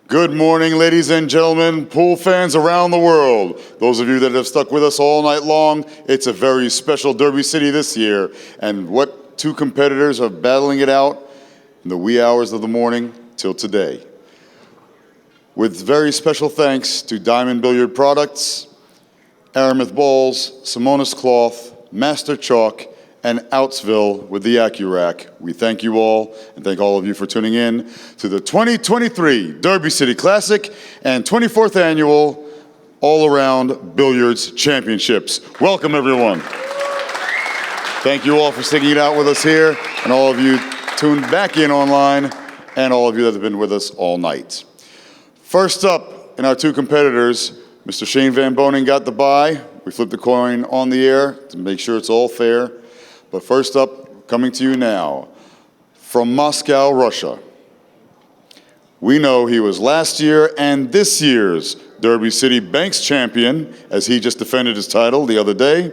Good morning, ladies and gentlemen, pool fans around the world. Those of you that have stuck with us all night long, it's a very special Derby City this year. And what two competitors are battling it out in the wee hours of the morning till today. With very special thanks to Diamond Billiard Products, Aramuth Balls, Simonis Cloth, Master Chalk, and Outsville with the Accu-Rack. We thank you all and thank all of you for tuning in to the 2023 Derby City Classic and 24th Annual All-Around Billiards Championships. Welcome, everyone. Thank you all for sticking it out with us here, and all of you tuned back in online, and all of you that have been with us all night. First up in our two competitors, Mr. Shane Van Boning got the bye. We flipped the coin on the air to make sure it's all fair. But first up, coming to you now, from Moscow, Russia. We know he was last year and this year's Derby City Banks champion, as he just defended his title the other day.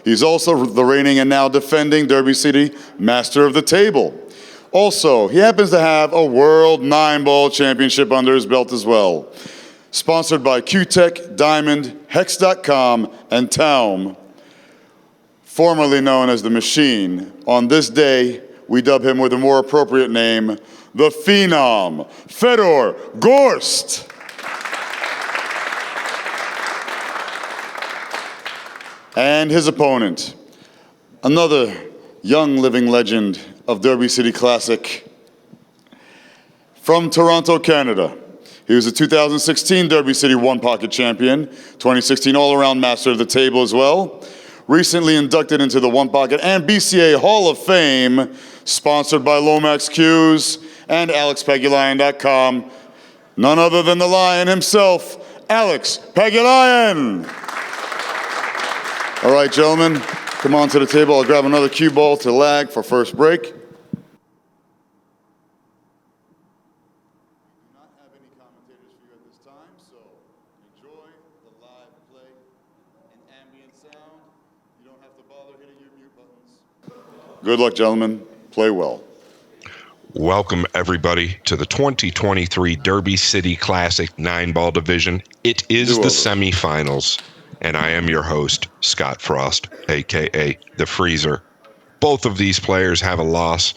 He's also the reigning and now defending Derby City Master of the Table. Also, he happens to have a World 9-Ball Championship under his belt as well. Sponsored by Q-Tech, Diamond, Hex.com, and Taum. Formerly known as the Machine, on this day, we dub him with a more appropriate name, the Phenom, Fedor Gorst. And his opponent, another young living legend of Derby City Classic, from Toronto, Canada. He was a 2016 Derby City One Pocket Champion, 2016 All-Around Master of the Table as well. Recently inducted into the One Pocket and BCA Hall of Fame, sponsored by Lomax Q's and AlexPagulayan.com. None other than the Lion himself, Alex Pagulayan. All right, gentlemen, come on to the table. I'll grab another cue ball to lag for first break. Good luck, gentlemen. Play well. Welcome, everybody, to the 2023 Derby City Classic 9-Ball Division. It is the semifinals, and I am your host, Scott Frost, a.k.a. The Freezer. Both of these players have a loss.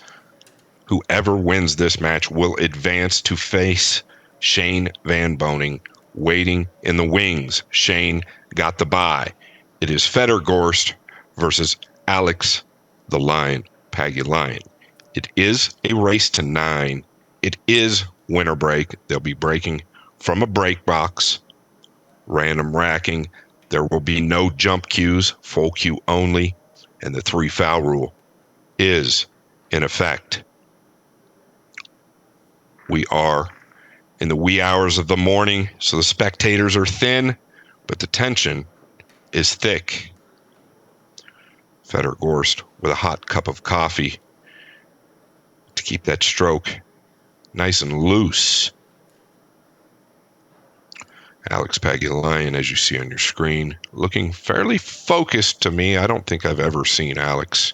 Whoever wins this match will advance to face Shane Van Boning, waiting in the wings. Shane got the bye. It is Fedor Gorst versus Alex the Lion Pagulayan. It is a race to 9. It is winner break. They'll be breaking from a break box, random racking. There will be no jump cues, full cue only, and the 3-foul rule is in effect. We are in the wee hours of the morning, so the spectators are thin, but the tension is thick. Fedor Gorst with a hot cup of coffee to keep that stroke nice and loose. Alex Pagulayan, as you see on your screen, looking fairly focused to me. I don't think I've ever seen Alex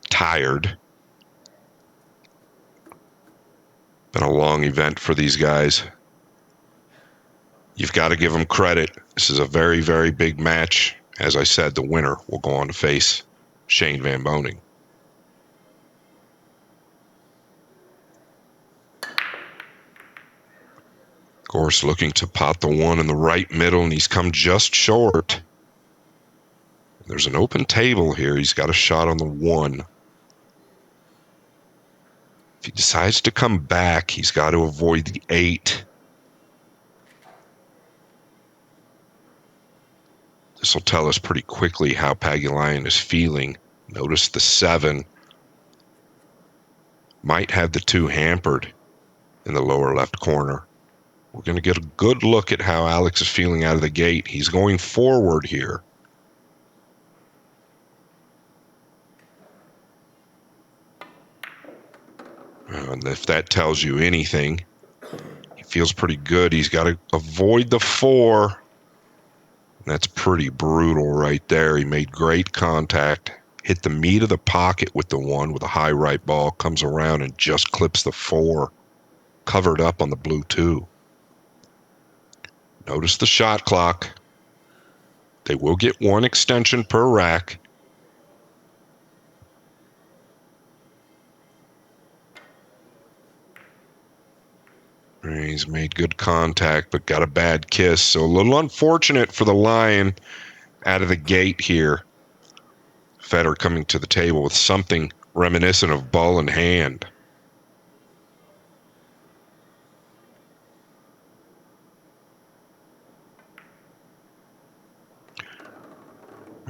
tired. Been a long event for these guys. You've got to give them credit. This is a very, very big match. As I said, the winner will go on to face Shane Van Boning. Gorst looking to pot the one in the right middle, and he's come just short. There's an open table here. He's got a shot on the 1. If he decides to come back, he's got to avoid the 8. This will tell us pretty quickly how Pagulayan is feeling. Notice the 7 might have the 2 hampered in the lower left corner. We're going to get a good look at how Alex is feeling out of the gate. He's going forward here. And if that tells you anything, he feels pretty good. He's got to avoid the 4. That's pretty brutal right there. He made great contact, hit the meat of the pocket with the 1 with a high right ball, comes around and just clips the 4. covered up on the blue 2. Notice the shot clock. They will get 1 extension per rack. He's made good contact, but got a bad kiss. So a little unfortunate for the Lion out of the gate here. Fedor coming to the table with something reminiscent of ball in hand.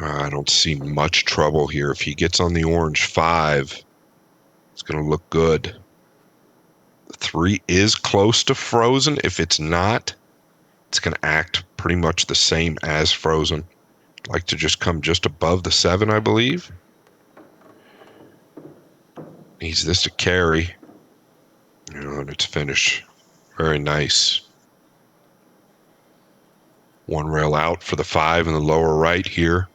I don't see much trouble here. If he gets on the orange 5, it's going to look good. The 3 is close to frozen. If it's not, it's going to act pretty much the same as frozen. Like to just come just above the 7, I believe. Needs this to carry. And it's finished. Very nice. 1 rail out for the 5 in the lower right here.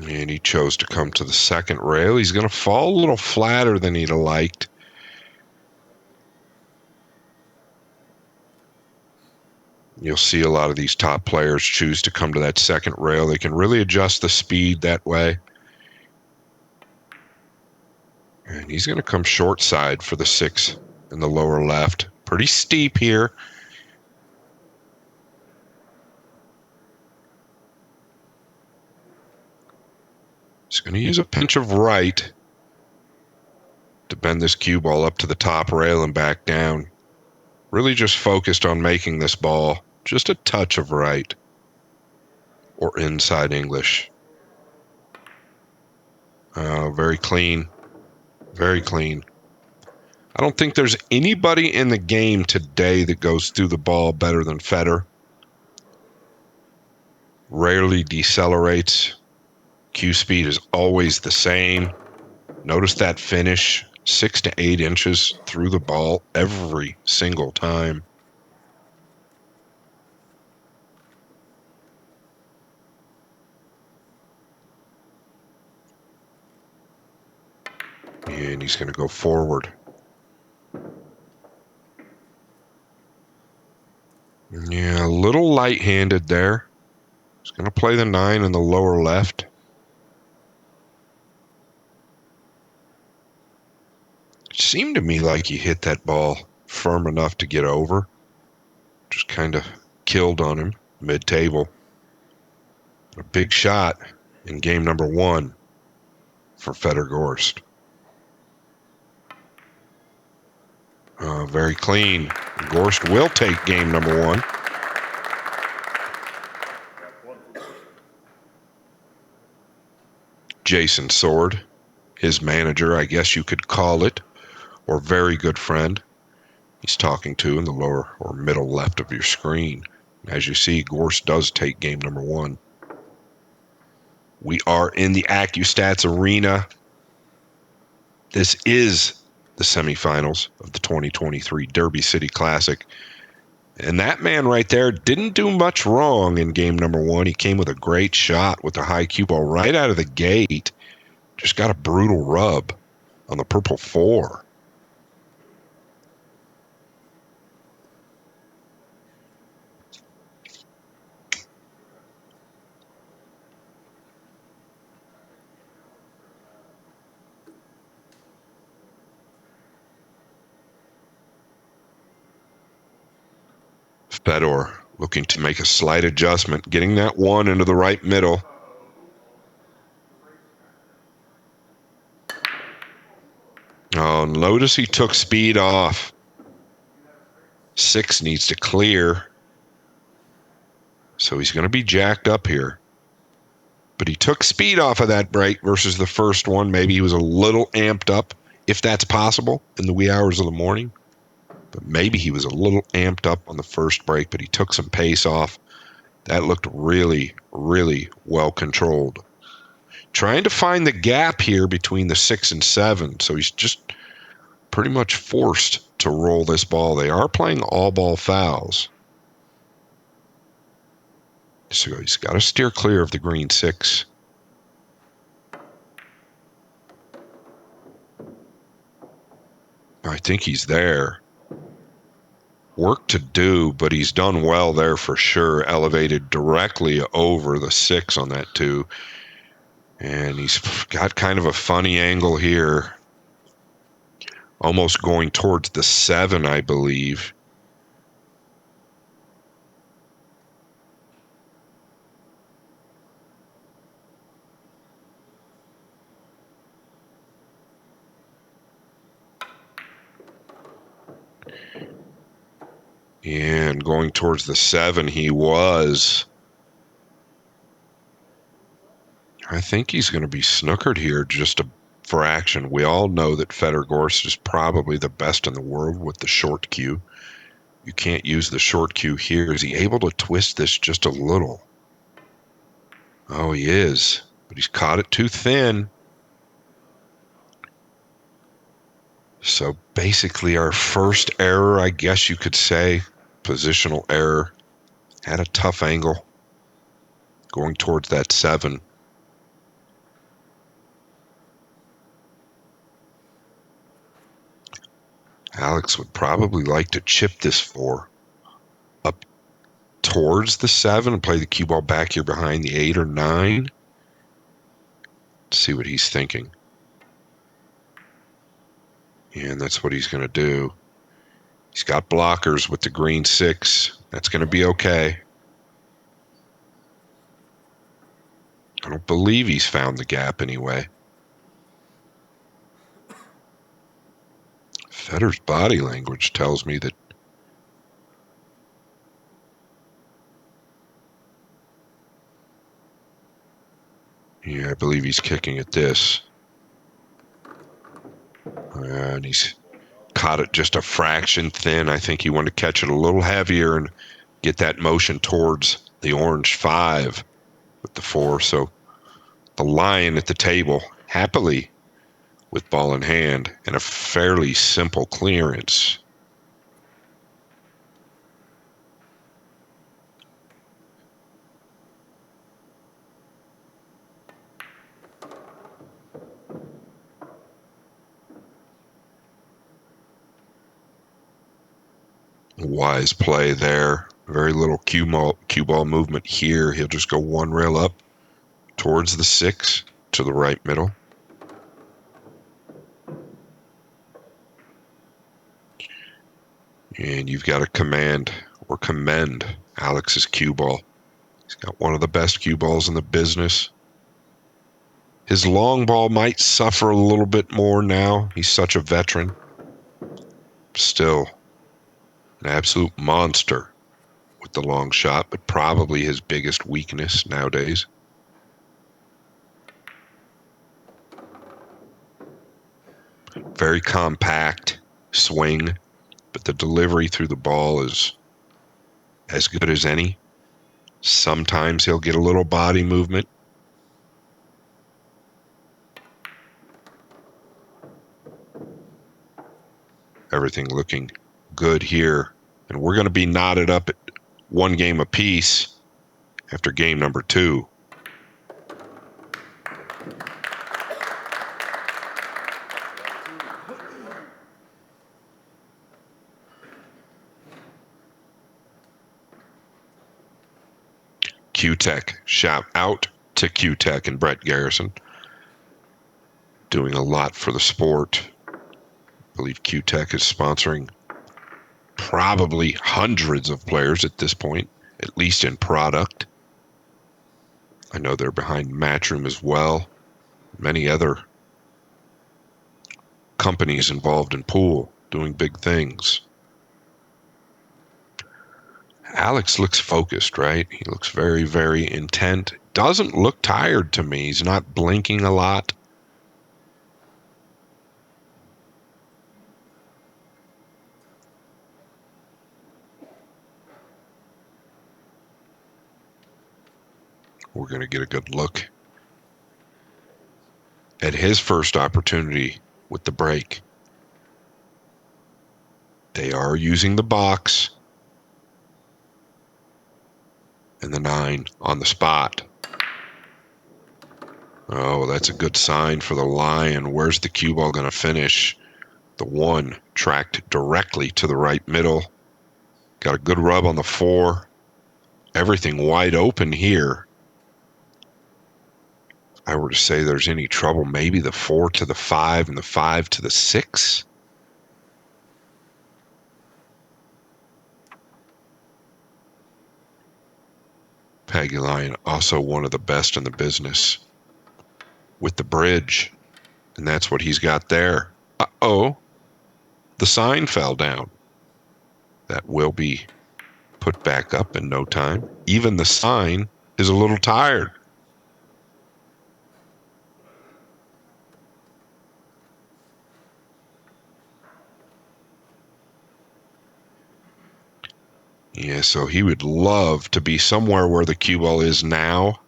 And he chose to come to the second rail. He's going to fall a little flatter than he'd have liked. You'll see a lot of these top players choose to come to that second rail. They can really adjust the speed that way. And he's going to come short side for the 6 in the lower left. Pretty steep here. He's going to use a pinch of right to bend this cue ball up to the top rail and back down. Really just focused on making this ball just a touch of right or inside English. Very clean. Very clean. I don't think there's anybody in the game today that goes through the ball better than Fedor. Rarely decelerates. Cue speed is always the same. Notice that finish, 6 to 8 inches through the ball every single time. And he's going to go forward. Yeah, a little light-handed there. He's going to play the 9 in the lower left. It seemed to me like he hit that ball firm enough to get over. Just kind of killed on him mid-table. A big shot in game number 1 for Fedor Gorst. Very clean. Gorst will take game number 1. Jason Sword, his manager, I guess you could call it, or very good friend, he's talking to in the lower or middle left of your screen. As you see, Gorst does take game number 1. We are in the ACCUSTATS arena. This is the semifinals of the 2023 Derby City Classic. And that man right there didn't do much wrong in game number 1. He came with a great shot with the high cue ball right out of the gate. Just got a brutal rub on the purple 4. Fedor looking to make a slight adjustment, getting that 1 into the right middle. Oh, notice he took speed off. 6 needs to clear. So he's going to be jacked up here. But he took speed off of that break versus the first one. Maybe he was a little amped up, if that's possible, in the wee hours of the morning. But maybe he was a little amped up on the first break, but he took some pace off. That looked really, really well controlled. Trying to find the gap here between the 6 and 7. So he's just pretty much forced to roll this ball. They are playing all ball fouls. So he's got to steer clear of the green 6. I think he's there. Work to do, but he's done well there for sure. Elevated directly over the 6 on that 2. And he's got kind of a funny angle here. Almost going towards the 7, I believe. And going towards the 7, he was. I think he's going to be snookered here just for action. We all know that Fedor Gorst is probably the best in the world with the short cue. You can't use the short cue here. Is he able to twist this just a little? Oh, he is. But he's caught it too thin. So basically our first error, I guess you could say, positional error. Had a tough angle going towards that 7. Alex would probably like to chip this 4 up towards the 7 and play the cue ball back here behind the 8 or 9. Let's see what he's thinking. And that's what he's going to do. He's got blockers with the green 6. That's going to be okay. I don't believe he's found the gap anyway. Fedor's body language tells me that yeah, I believe he's kicking at this. And he's caught it just a fraction thin. I think he wanted to catch it a little heavier and get that motion towards the orange 5 with the 4. So the lion at the table, happily with ball in hand and a fairly simple clearance. Wise play there. Very little cue ball movement here. He'll just go 1 rail up towards the 6 to the right middle. And you've got to commend Alex's cue ball. He's got one of the best cue balls in the business. His long ball might suffer a little bit more now. He's such a veteran. Still an absolute monster with the long shot, but probably his biggest weakness nowadays. Very compact swing, but the delivery through the ball is as good as any. Sometimes he'll get a little body movement. Everything looking good here. And we're going to be knotted up at 1 game apiece after game number 2. Q-Tech, shout out to Q-Tech and Brett Garrison. Doing a lot for the sport. I believe Q-Tech is sponsoring probably hundreds of players at this point, at least in product. I know they're behind Matchroom as well. Many other companies involved in pool doing big things. Alex looks focused, right? He looks very, very intent. Doesn't look tired to me. He's not blinking a lot. We're going to get a good look at his first opportunity with the break. They are using the box. And the 9 on the spot. Oh, that's a good sign for the Lion. Where's the cue ball going to finish? The 1 tracked directly to the right middle. Got a good rub on the 4. Everything wide open here. If I were to say there's any trouble, maybe the 4 to the 5 and the 5 to the 6. Pagulayan, also one of the best in the business with the bridge. And that's what he's got there. Uh-oh. The sign fell down. That will be put back up in no time. Even the sign is a little tired. Yeah, so he would love to be somewhere where the cue ball is now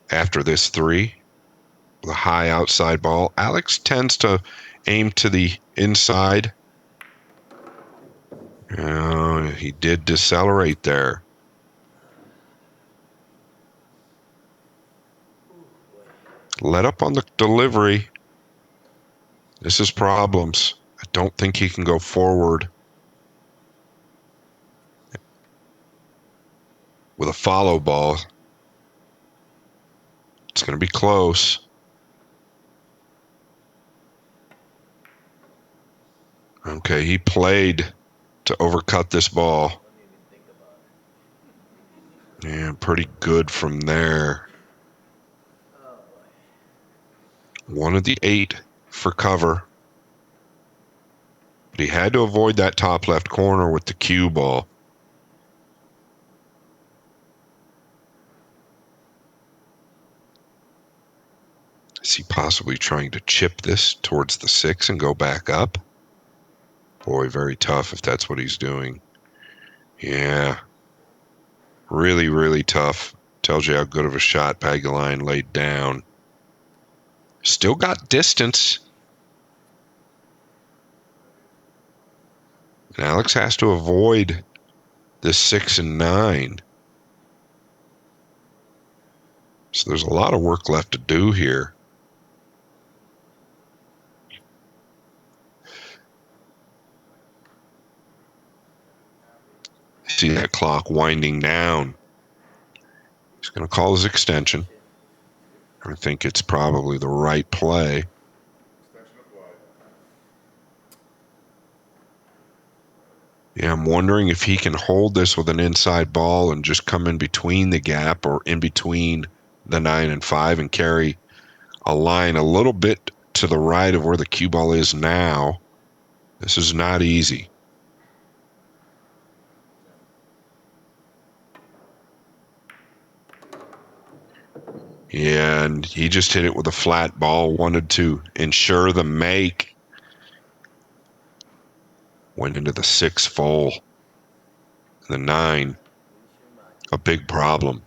after this 3. The high outside ball. Alex tends to aim to the inside. He did decelerate there. Let up on the delivery. This is problems. I don't think he can go forward with a follow ball. It's going to be close. Okay, he played to overcut this ball. Yeah, pretty good from there. 1 of the 8 for cover. But he had to avoid that top left corner with the cue ball. Is he possibly trying to chip this towards the 6 and go back up? Boy, very tough if that's what he's doing. Yeah. Really, really tough. Tells you how good of a shot Pagulayan laid down. Still got distance. And Alex has to avoid the 6 and 9. So there's a lot of work left to do here. See that clock winding down. He's going to call his extension. I think it's probably the right play. Yeah, I'm wondering if he can hold this with an inside ball and just come in between the gap or in between the 9 and 5 and carry a line a little bit to the right of where the cue ball is now. This is not easy. Yeah, and he just hit it with a flat ball, wanted to ensure the make. Went into the 6 full. The 9, a big problem.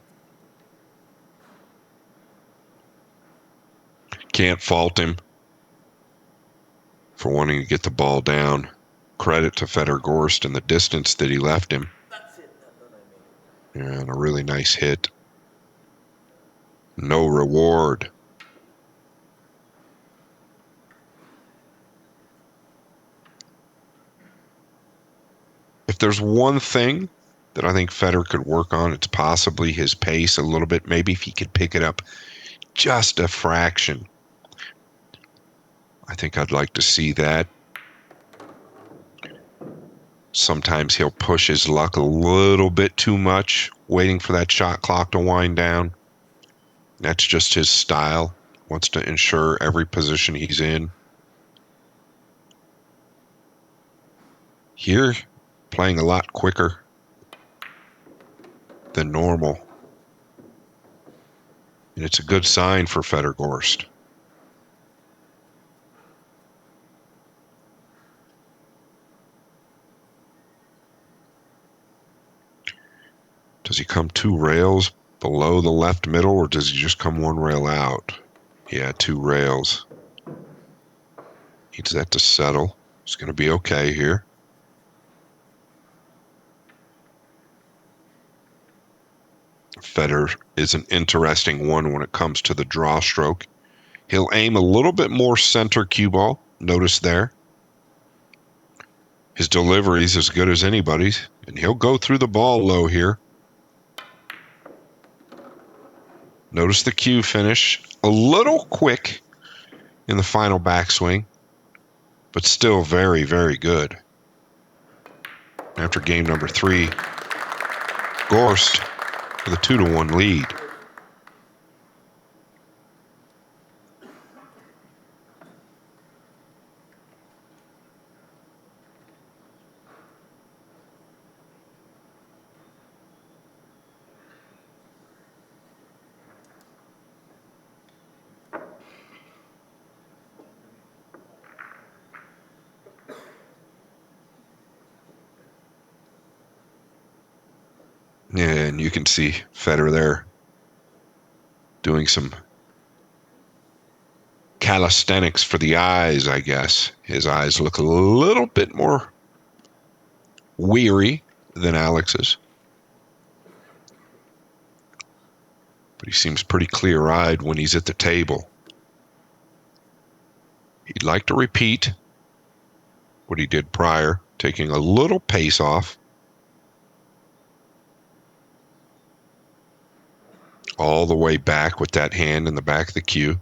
Can't fault him for wanting to get the ball down. Credit to Fedor Gorst and the distance that he left him. And a really nice hit. No reward. If there's one thing that I think Fedor could work on, it's possibly his pace a little bit. Maybe if he could pick it up just a fraction. I think I'd like to see that. Sometimes he'll push his luck a little bit too much, waiting for that shot clock to wind down. That's just his style. Wants to ensure every position he's in. Here, playing a lot quicker than normal. And it's a good sign for Fedor Gorst. Does he come 2 rails below the left middle, or does he just come 1 rail out? Yeah, 2 rails. Needs that to settle. It's going to be okay here. Federer is an interesting one when it comes to the draw stroke. He'll aim a little bit more center cue ball. Notice there. His delivery is as good as anybody's, and he'll go through the ball low here. Notice the cue finish. A little quick in the final backswing, but still very, very good. After game number 3, Gorst with a 2-1 lead. And you can see Federer there doing some calisthenics for the eyes, I guess. His eyes look a little bit more weary than Alex's. But he seems pretty clear-eyed when he's at the table. He'd like to repeat what he did prior, taking a little pace off. All the way back with that hand in the back of the cue.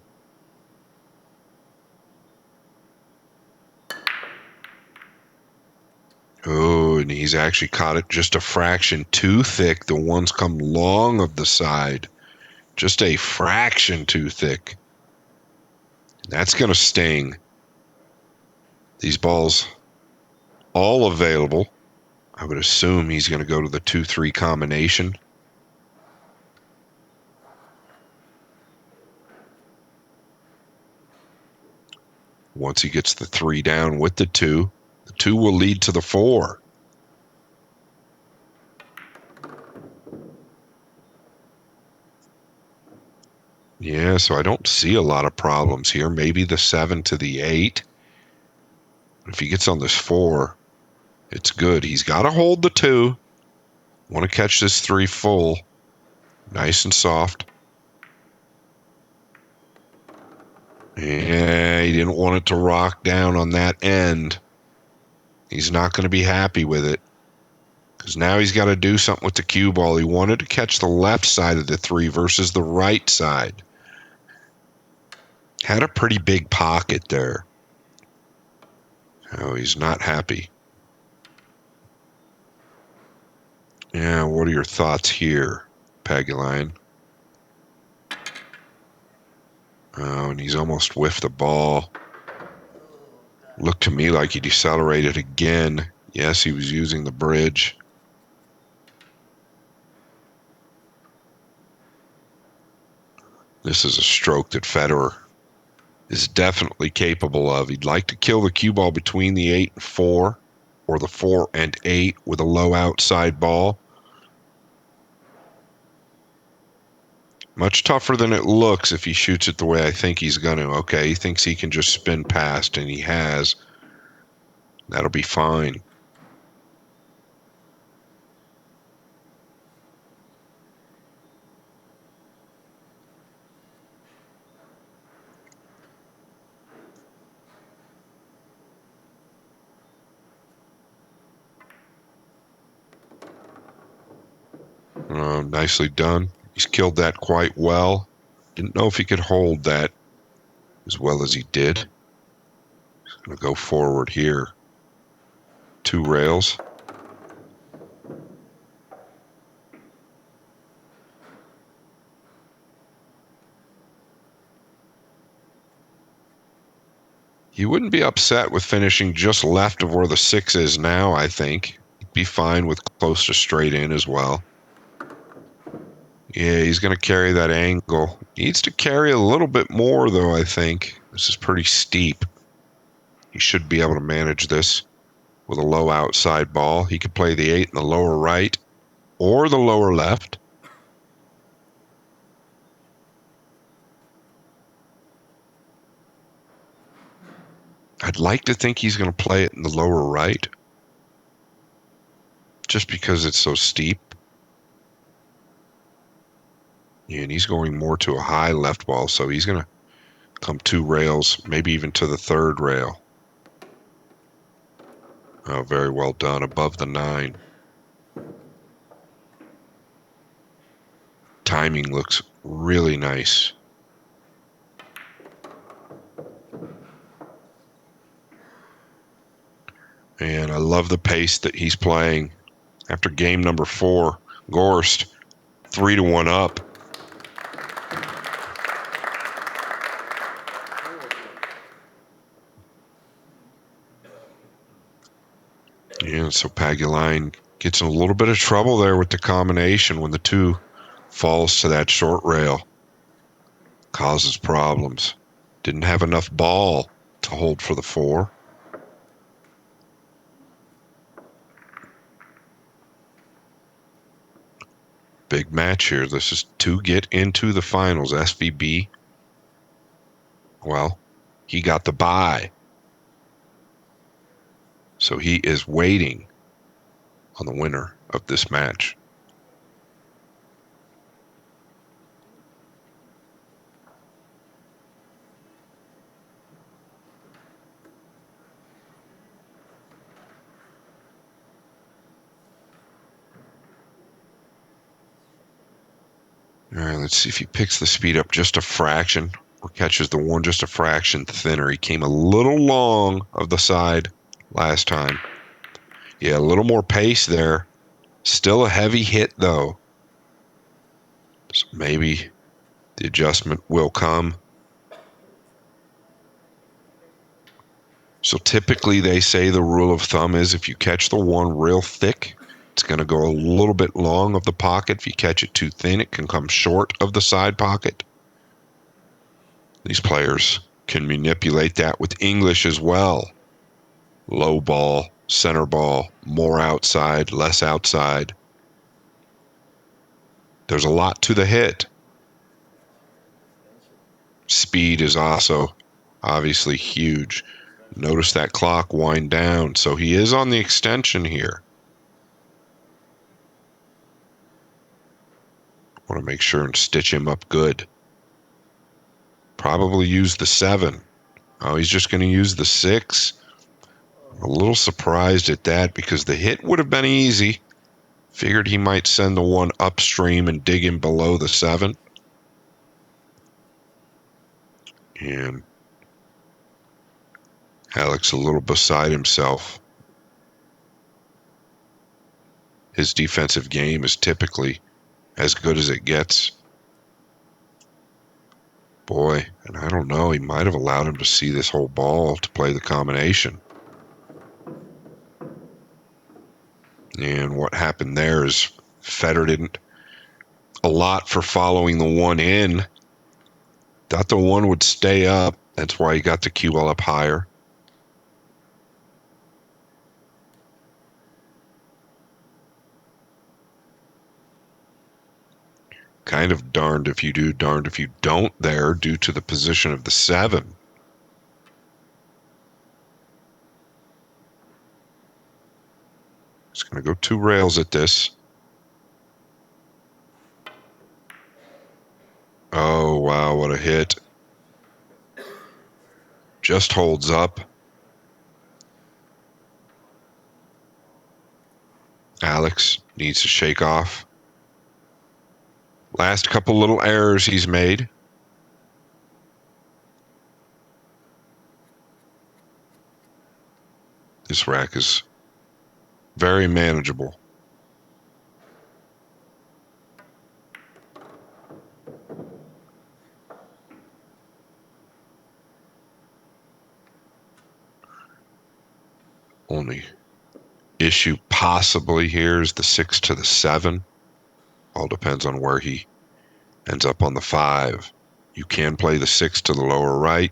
Oh, and he's actually caught it just a fraction too thick. The ones come long of the side. Just a fraction too thick. That's going to sting. These balls all available. I would assume he's going to go to the 2-3 combination. Once he gets the 3 down with the 2 will lead to the 4. Yeah, so I don't see a lot of problems here. Maybe the 7 to the 8. If he gets on this 4, it's good. He's got to hold the 2. Want to catch this 3 full. Nice and soft. Yeah, he didn't want it to rock down on that end. He's not going to be happy with it. Because now he's got to do something with the cue ball. He wanted to catch the left side of the 3 versus the right side. Had a pretty big pocket there. Oh, he's not happy. Yeah, what are your thoughts here, Pagulayan? Oh, and he's almost whiffed the ball. Looked to me like he decelerated again. Yes, he was using the bridge. This is a stroke that Federer is definitely capable of. He'd like to kill the cue ball between the 8 and 4, or the 4 and 8 with a low outside ball. Much tougher than it looks if he shoots it the way I think he's going to. Okay, he thinks he can just spin past, and he has. That'll be fine. Nicely done. He's killed that quite well. Didn't know if he could hold that as well as he did. He's going to go forward here. 2 rails. He wouldn't be upset with finishing just left of where the 6 is now, I think. He'd be fine with close to straight in as well. Yeah, he's going to carry that angle. Needs to carry a little bit more, though, I think. This is pretty steep. He should be able to manage this with a low outside ball. He could play the 8 in the lower right or the lower left. I'd like to think he's going to play it in the lower right, just because it's so steep. And he's going more to a high left ball, so he's going to come 2 rails, maybe even to the 3rd rail. Oh, very well done, above the 9. Timing looks really nice. And I love the pace that he's playing. After game number 4, Gorst 3-1 up. Yeah, so Pagulayan gets in a little bit of trouble there with the combination when the 2 falls to that short rail. Causes problems. Didn't have enough ball to hold for the 4. Big match here. This is to get into the finals. SVB, well, he got the bye. So he is waiting on the winner of this match. All right, let's see if he picks the speed up just a fraction or catches the 1 just a fraction thinner. He came a little long of the side last time. Yeah, a little more pace there. Still a heavy hit, though. So maybe the adjustment will come. So typically they say the rule of thumb is if you catch the 1 real thick, it's going to go a little bit long of the pocket. If you catch it too thin, it can come short of the side pocket. These players can manipulate that with English as well. Low ball, center ball, more outside, less outside. There's a lot to the hit. Speed is also obviously huge. Notice that clock wind down. So he is on the extension here. Want to make sure and stitch him up good. Probably use the 7. Oh, he's just going to use the 6. I'm a little surprised at that because the hit would have been easy. Figured he might send the 1 upstream and dig him below the 7. And Alex a little beside himself. His defensive game is typically as good as it gets. Boy, and I don't know, he might have allowed him to see this whole ball to play the combination. And what happened there is Fedor didn't a lot for following the 1 in. Thought the 1 would stay up. That's why he got the cue well up higher. Kind of darned if you do, darned if you don't there due to the position of the 7. It's going to go 2 rails at this. Oh, wow, what a hit. Just holds up. Alex needs to shake off. Last couple little errors he's made. This rack is very manageable. Only issue possibly here is the 6 to the 7. All depends on where he ends up on the 5. You can play the 6 to the lower right.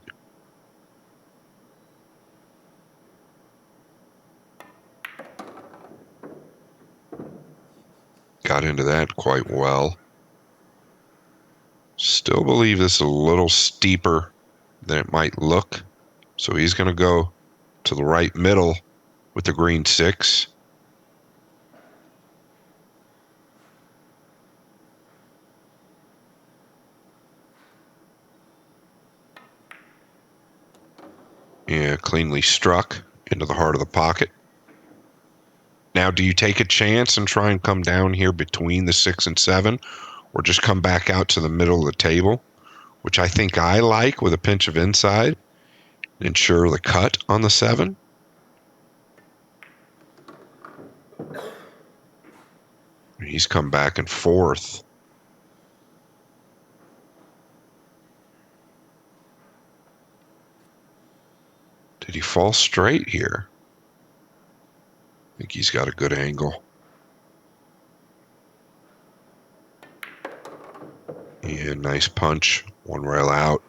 Got into that quite well. Still believe this is a little steeper than it might look. So he's going to go to the right middle with the green 6. Yeah, cleanly struck into the heart of the pocket. Now, do you take a chance and try and come down here between the 6 and 7, or just come back out to the middle of the table, which I think I like with a pinch of inside, and ensure the cut on the 7? He's come back and forth. Did he fall straight here? I think he's got a good angle. Yeah, nice punch. One rail out.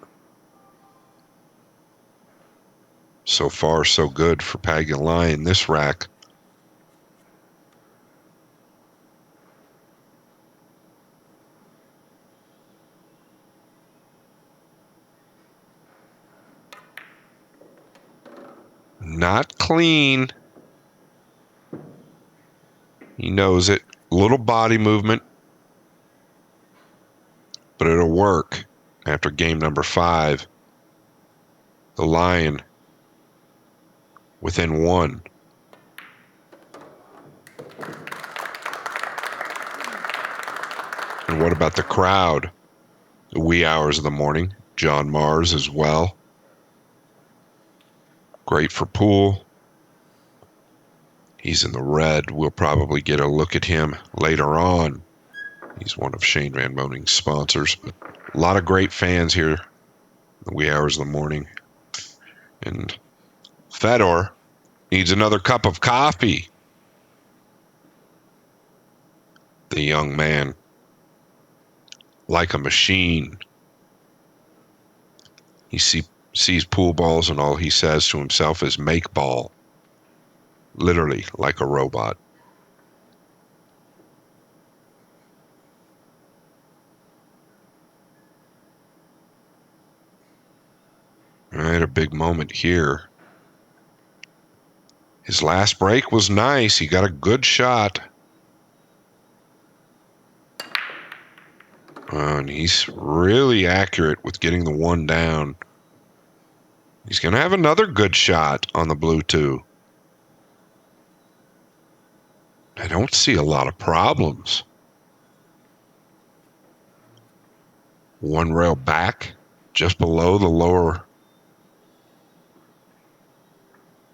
So far, so good for Pagulayan this rack. Not clean. He knows it. Little body movement, but it'll work. After game number 5, the Lion within 1. And what about the crowd? The wee hours of the morning. John Mars as well. Great for pool. He's in the red. We'll probably get a look at him later on. He's one of Shane Van Moning's sponsors. But a lot of great fans here. The wee hours of the morning. And Fedor needs another cup of coffee. The young man, like a machine. He sees pool balls and all he says to himself is make ball. Literally like a robot. All right, a big moment here. His last break was nice. He got a good shot. And he's really accurate with getting the 1 down. He's going to have another good shot on the blue 2. I don't see a lot of problems. 1 rail back, just below the lower,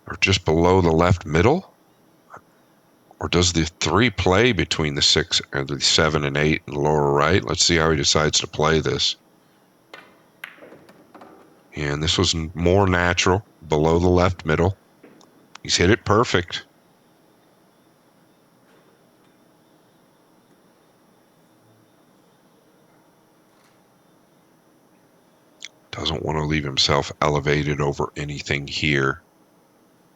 or just below the left middle? Or does the 3 play between the 6 and the 7 and 8 in the lower right? Let's see how he decides to play this. And this was more natural, below the left middle. He's hit it perfect. Doesn't want to leave himself elevated over anything here.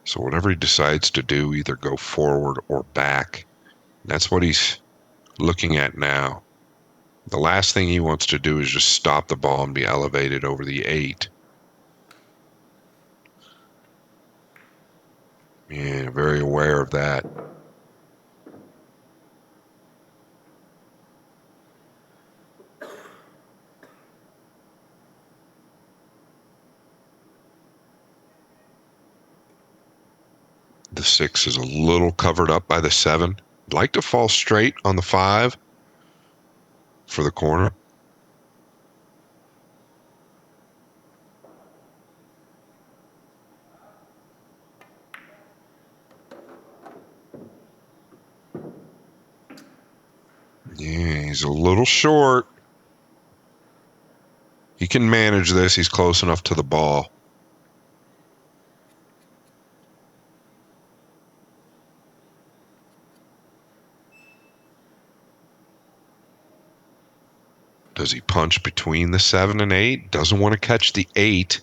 So whatever he decides to do, either go forward or back. That's what he's looking at now. The last thing he wants to do is just stop the ball and be elevated over the 8. Yeah, very aware of that. The 6 is a little covered up by the 7. I'd like to fall straight on the 5 for the corner. Yeah, he's a little short. He can manage this. He's close enough to the ball. Does he punch between the 7 and 8? Doesn't want to catch the 8.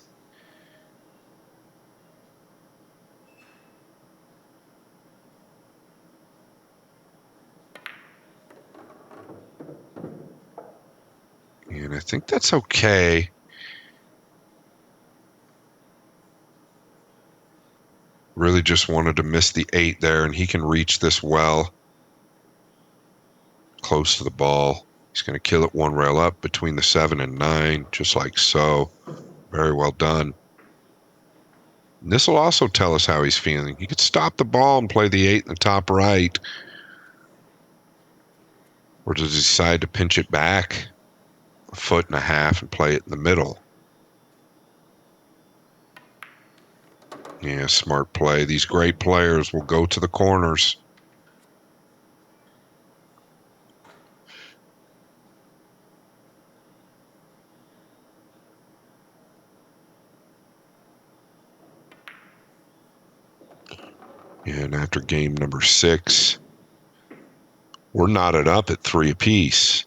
And I think that's okay. Really just wanted to miss the 8 there, and he can reach this well. Close to the ball. He's going to kill it 1 rail up between the 7 and 9, just like so. Very well done. This will also tell us how he's feeling. He could stop the ball and play the 8 in the top right. Or does he decide to pinch it back a foot and a half and play it in the middle? Yeah, smart play. These great players will go to the corners. And after game number 6, we're knotted up at 3 apiece.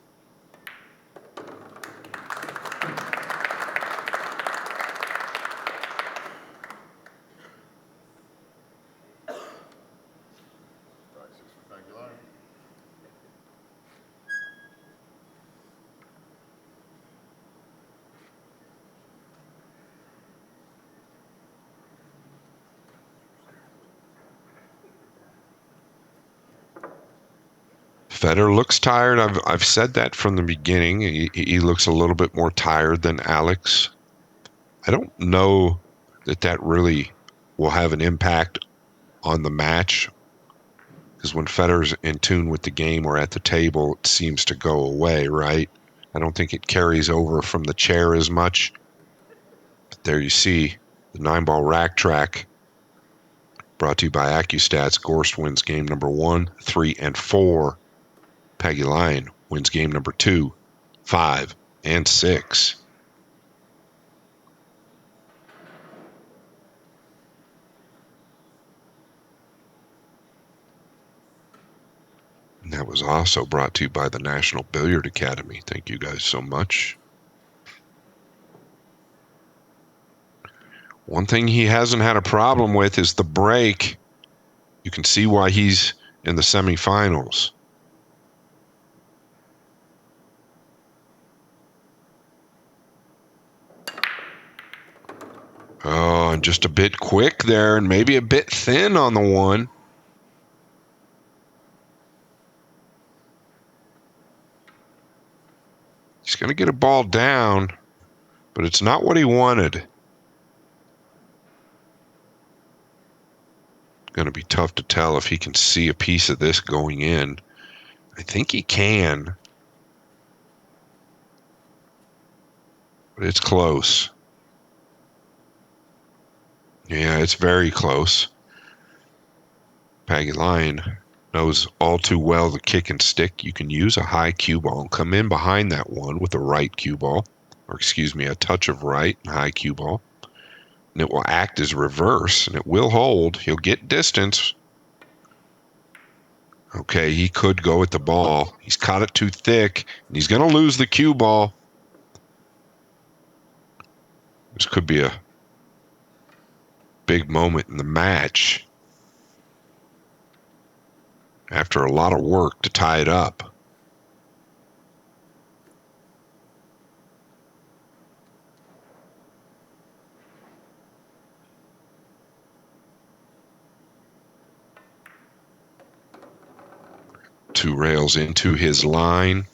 Fedor looks tired. I've said that from the beginning. He looks a little bit more tired than Alex. I don't know that really will have an impact on the match, because when Federer's in tune with the game or at the table, it seems to go away, right? I don't think it carries over from the chair as much. But there you see the 9-ball rack track, brought to you by ACCUSTATS. Gorst wins game number 1, 3, and 4. Pagulayan wins game number 2, 5, and 6. And that was also brought to you by the National Billiard Academy. Thank you guys so much. One thing he hasn't had a problem with is the break. You can see why he's in the semifinals. Oh, and just a bit quick there, and maybe a bit thin on the one. He's going to get a ball down, but it's not what he wanted. Going to be tough to tell if he can see a piece of this going in. I think he can, but it's close. Yeah, it's very close. Pagulayan knows all too well the kick and stick. You can use a high cue ball and come in behind that one with a right cue ball, or excuse me, a touch of right and high cue ball. And it will act as reverse, and it will hold. He'll get distance. Okay, he could go at the ball. He's caught it too thick, and he's going to lose the cue ball. This could be a big moment in the match after a lot of work to tie it up. Two rails into his line.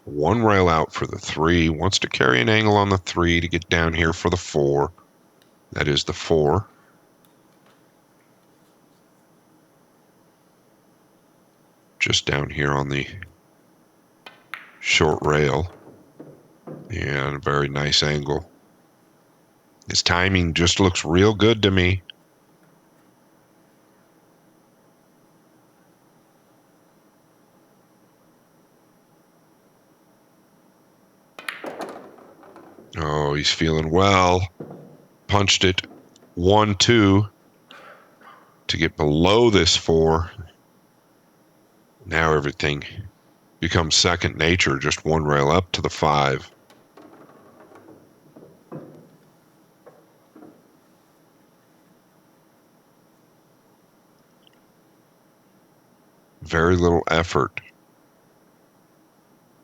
One rail out for the 3. Wants to carry an angle on the 3 to get down here for the 4. That is the 4. Just down here on the short rail. And a very nice angle. His timing just looks real good to me. Oh, he's feeling well. Punched it 1-2 to get below this 4. Now everything becomes second nature, just one rail up to the 5. Very little effort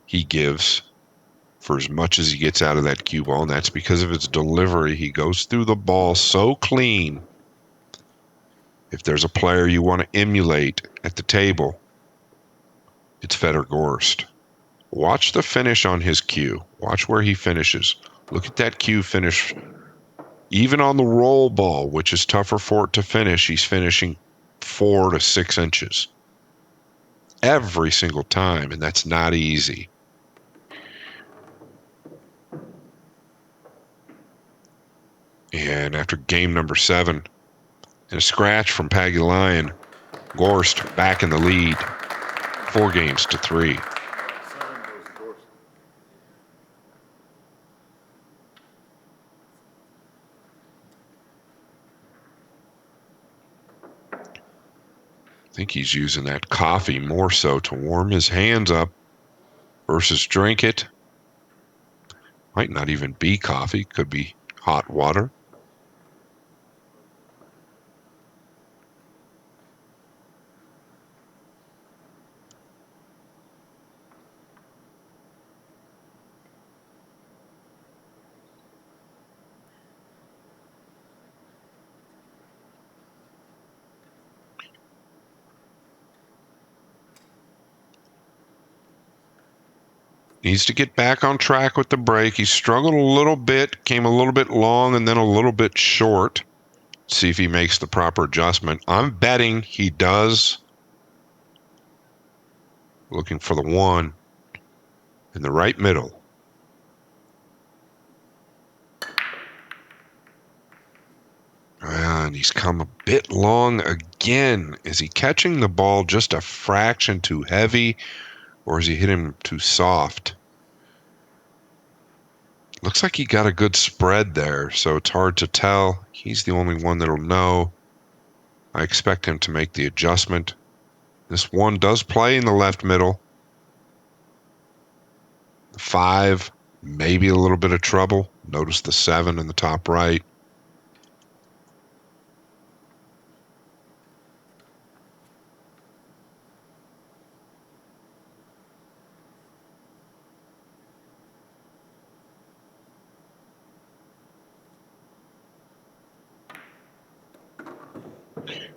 he gives for as much as he gets out of that cue ball, and that's because of his delivery. He goes through the ball so clean. If there's a player you want to emulate at the table, it's Fedor Gorst. Watch the finish on his cue. Watch where he finishes. Look at that cue finish Even on the roll ball, which is tougher for it to finish, he's finishing 4 to 6 inches every single time, and that's not easy. And after game number 7, and a scratch from Pagulayan, Gorst back in the lead, 4 games to 3. I think he's using that coffee more so to warm his hands up versus drink it. Might not even be coffee, could be hot water. Needs to get back on track with the break. He struggled a little bit, came a little bit long and then a little bit short. See if he makes the proper adjustment. I'm betting he does. Looking for the 1 in the right middle. And he's come a bit long again. Is he catching the ball just a fraction too heavy, or is he hitting him too soft? Looks like he got a good spread there, so it's hard to tell. He's the only one that'll know. I expect him to make the adjustment. This 1 does play in the left middle. 5, maybe a little bit of trouble. Notice the 7 in the top right.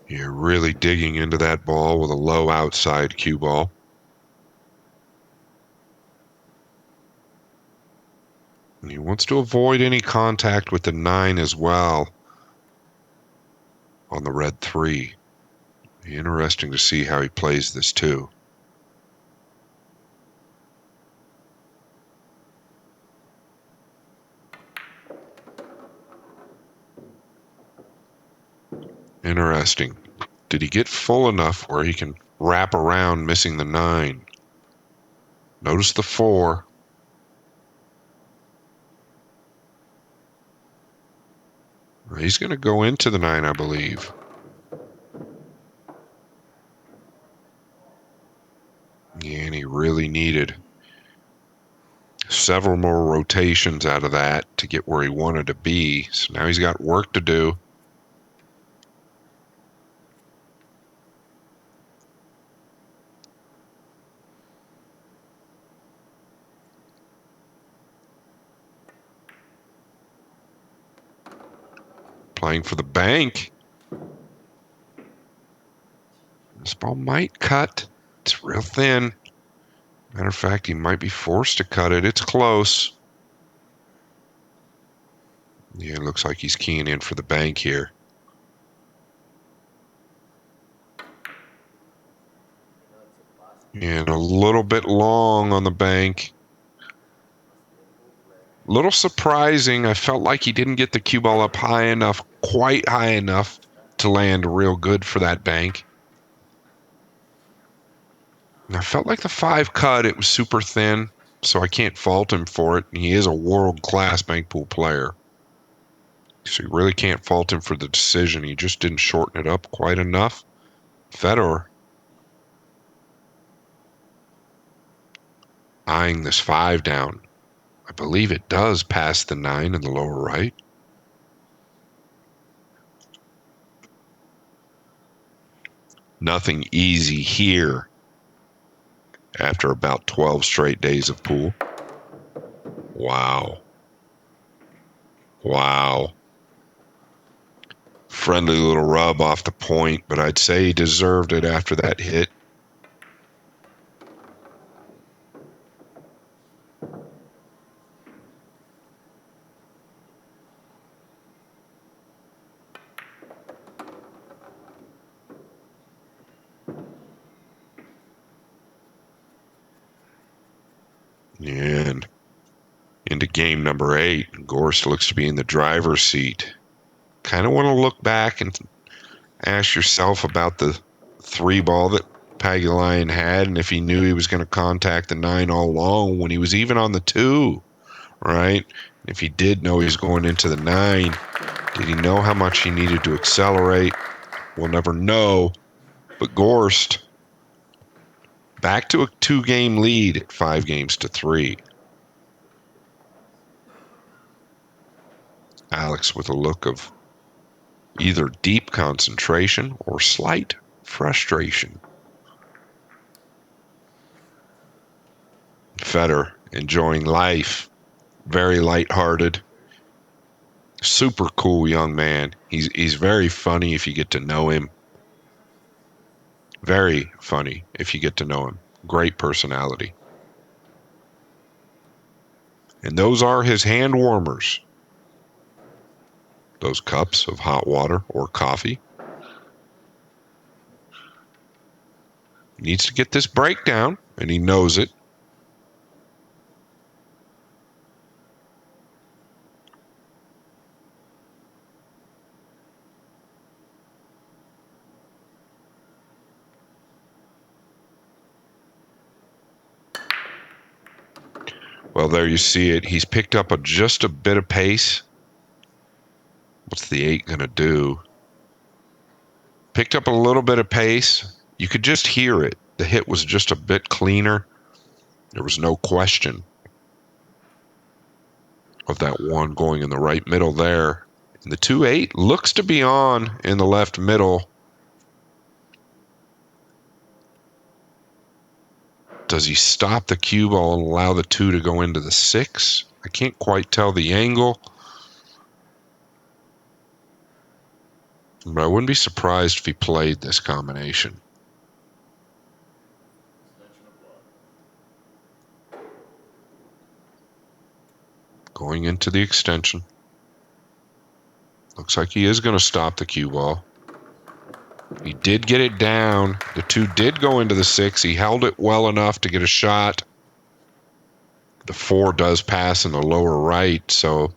You're really digging into that ball with a low outside cue ball. And he wants to avoid any contact with the 9 as well on the red 3. Interesting to see how he plays this too. Interesting. Did he get full enough where he can wrap around missing the 9? Notice the 4. He's going to go into the 9, I believe. And he really needed several more rotations out of that to get where he wanted to be. So now he's got work to do. Playing for the bank. This ball might cut. It's real thin. Matter of fact, he might be forced to cut it. It's close. Yeah, it looks like he's keying in for the bank here. And a little bit long on the bank. A little surprising. I felt like he didn't get the cue ball up high enough, quite high enough to land real good for that bank. And I felt like the 5 cut, it was super thin, so I can't fault him for it. He is a world-class bank pool player. So you really can't fault him for the decision. He just didn't shorten it up quite enough. Fedor eyeing this 5 down. I believe it does pass the 9 in the lower right. Nothing easy here after about 12 straight days of pool. Wow. Wow. Friendly little rub off the point, but I'd say he deserved it after that hit. And into game number 8, Gorst looks to be in the driver's seat. Kind of want to look back and ask yourself about the 3 ball that Pagulayan had, and if he knew he was going to contact the 9 all along when he was even on the 2, right? If he did know he was going into the 9, did he know how much he needed to accelerate? We'll never know. But Gorst, back to a 2-game lead at 5 games to 3. Alex with a look of either deep concentration or slight frustration. Fedor enjoying life, very lighthearted, super cool young man. He's very funny if you get to know him. Very funny if you get to know him. Great personality. And those are his hand warmers. Those cups of hot water or coffee. He needs to get this breakdown, and he knows it. Well, there you see it. He's picked up just a bit of pace. What's the 8 going to do? Picked up a little bit of pace. You could just hear it. The hit was just a bit cleaner. There was no question of that 1 going in the right middle there. And the 2-8 looks to be on in the left middle. Does he stop the cue ball and allow the 2 to go into the 6? I can't quite tell the angle. But I wouldn't be surprised if he played this combination. Going into the extension. Looks like he is going to stop the cue ball. He did get it down. The 2 did go into the 6. He held it well enough to get a shot. The 4 does pass in the lower right, so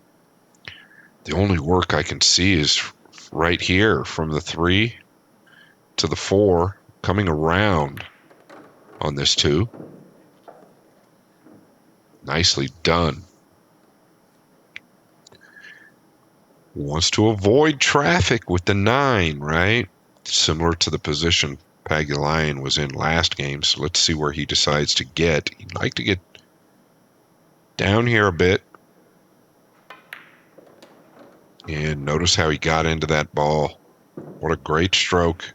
the only work I can see is right here from the 3 to the 4, coming around on this 2. Nicely done. Wants to avoid traffic with the 9, right? Similar to the position Pagulayan was in last game, so let's see where he decides to get. He'd like to get down here a bit. And notice how he got into that ball. What a great stroke.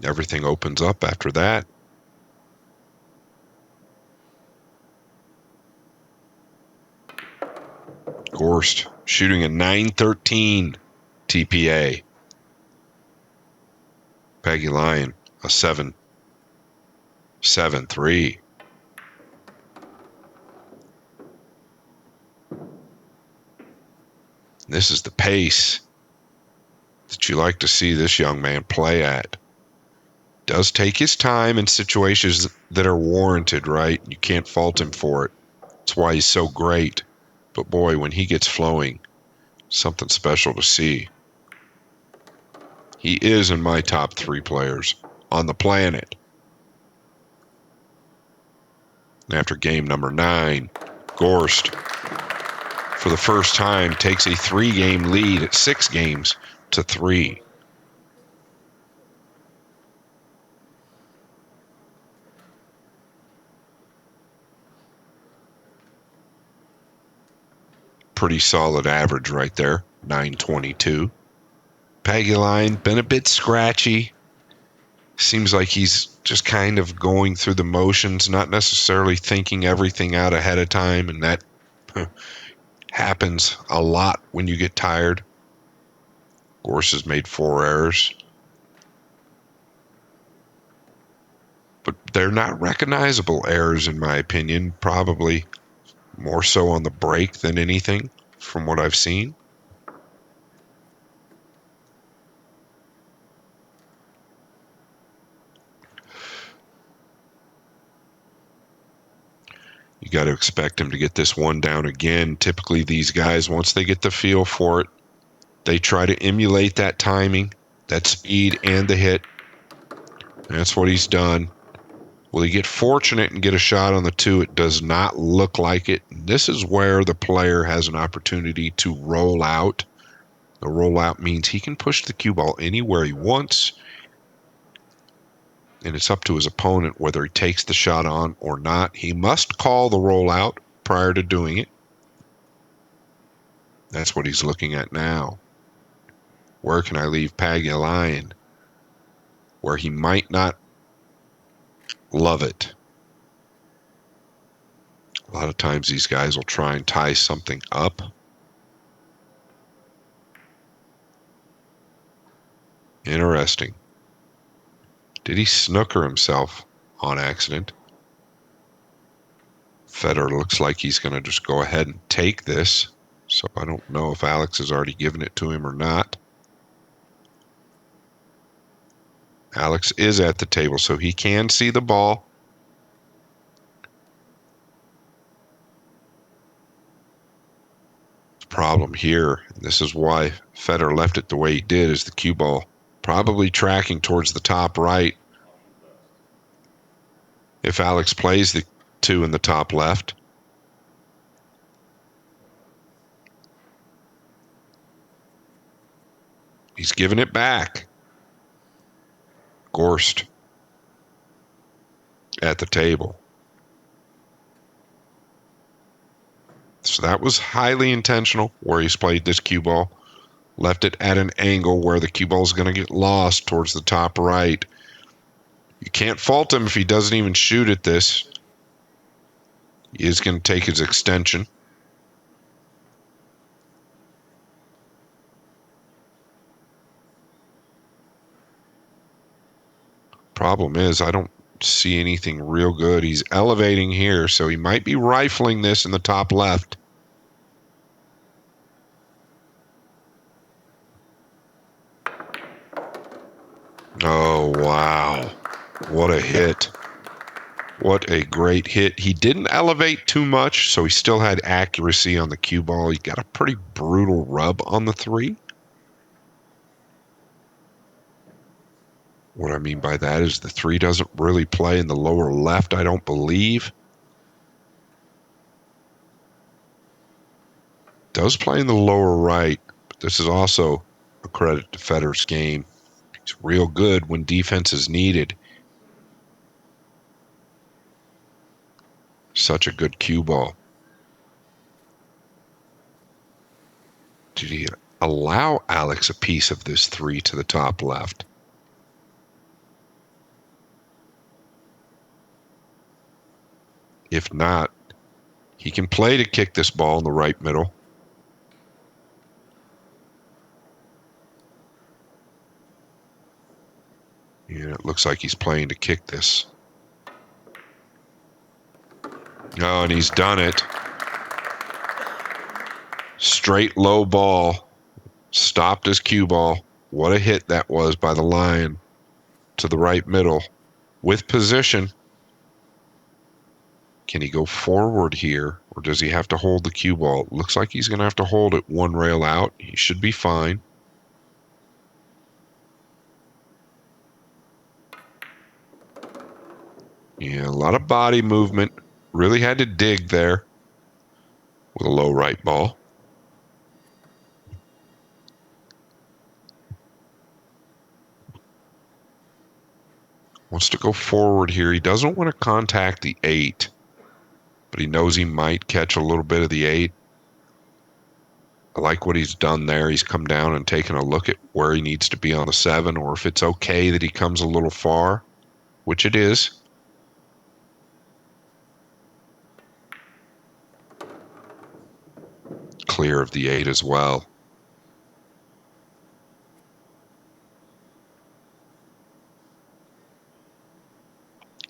Everything opens up after that. Gorst shooting a 913 TPA. Pagulayan a 7.73. This is the pace that you like to see this young man play at. Does take his time in situations that are warranted, right? You can't fault him for it. That's why he's so great. But boy, when he gets flowing, something special to see. He is in my top 3 players on the planet. After game number 9, Gorst, for the first time, takes a 3-game lead at 6 games to 3. Pretty solid average right there, 922. Pagulayan been a bit scratchy. Seems like he's just kind of going through the motions, not necessarily thinking everything out ahead of time, and that happens a lot when you get tired. Gorst has made 4 errors. But they're not recognizable errors, in my opinion. Probably more so on the break than anything, from what I've seen. You got to expect him to get this one down again. Typically, these guys, once they get the feel for it, they try to emulate that timing, that speed, and the hit. That's what he's done. Will he get fortunate and get a shot on the 2? It does not look like it. This is where the player has an opportunity to roll out. The rollout means he can push the cue ball anywhere he wants, and it's up to his opponent whether he takes the shot on or not. He must call the rollout prior to doing it. That's what he's looking at now. Where can I leave Pagulayan? Where he might not love it. A lot of times these guys will try and tie something up. Interesting. Did he snooker himself on accident? Fedor looks like he's going to just go ahead and take this. So I don't know if Alex has already given it to him or not. Alex is at the table, so he can see the ball. The problem here, and this is why Fedor left it the way he did, is the cue ball probably tracking towards the top right. If Alex plays the 2 in the top left, he's giving it back. Gorst at the table. So that was highly intentional where he's played this cue ball. Left it at an angle where the cue ball is going to get lost towards the top right. You can't fault him if he doesn't even shoot at this. He is going to take his extension. Problem is, I don't see anything real good. He's elevating here, so he might be rifling this in the top left. Oh, wow. What a hit. What a great hit. He didn't elevate too much, so he still had accuracy on the cue ball. He got a pretty brutal rub on the 3. What I mean by that is the 3 doesn't really play in the lower left, I don't believe. Does play in the lower right, but this is also a credit to Fedor's game. He's real good when defense is needed. Such a good cue ball. Did he allow Alex a piece of this 3 to the top left? If not, he can play to kick this ball in the right middle. And it looks like he's playing to kick this. Oh, and he's done it. Straight low ball. Stopped his cue ball. What a hit that was by the Lion to the right middle with position. Can he go forward here, or does he have to hold the cue ball? Looks like he's going to have to hold it one rail out. He should be fine. Yeah, a lot of body movement. Really had to dig there with a low right ball. Wants to go forward here. He doesn't want to contact the 8, but he knows he might catch a little bit of the 8. I like what he's done there. He's come down and taken a look at where he needs to be on the 7, or if it's okay that he comes a little far, which it is. Clear of the 8 as well.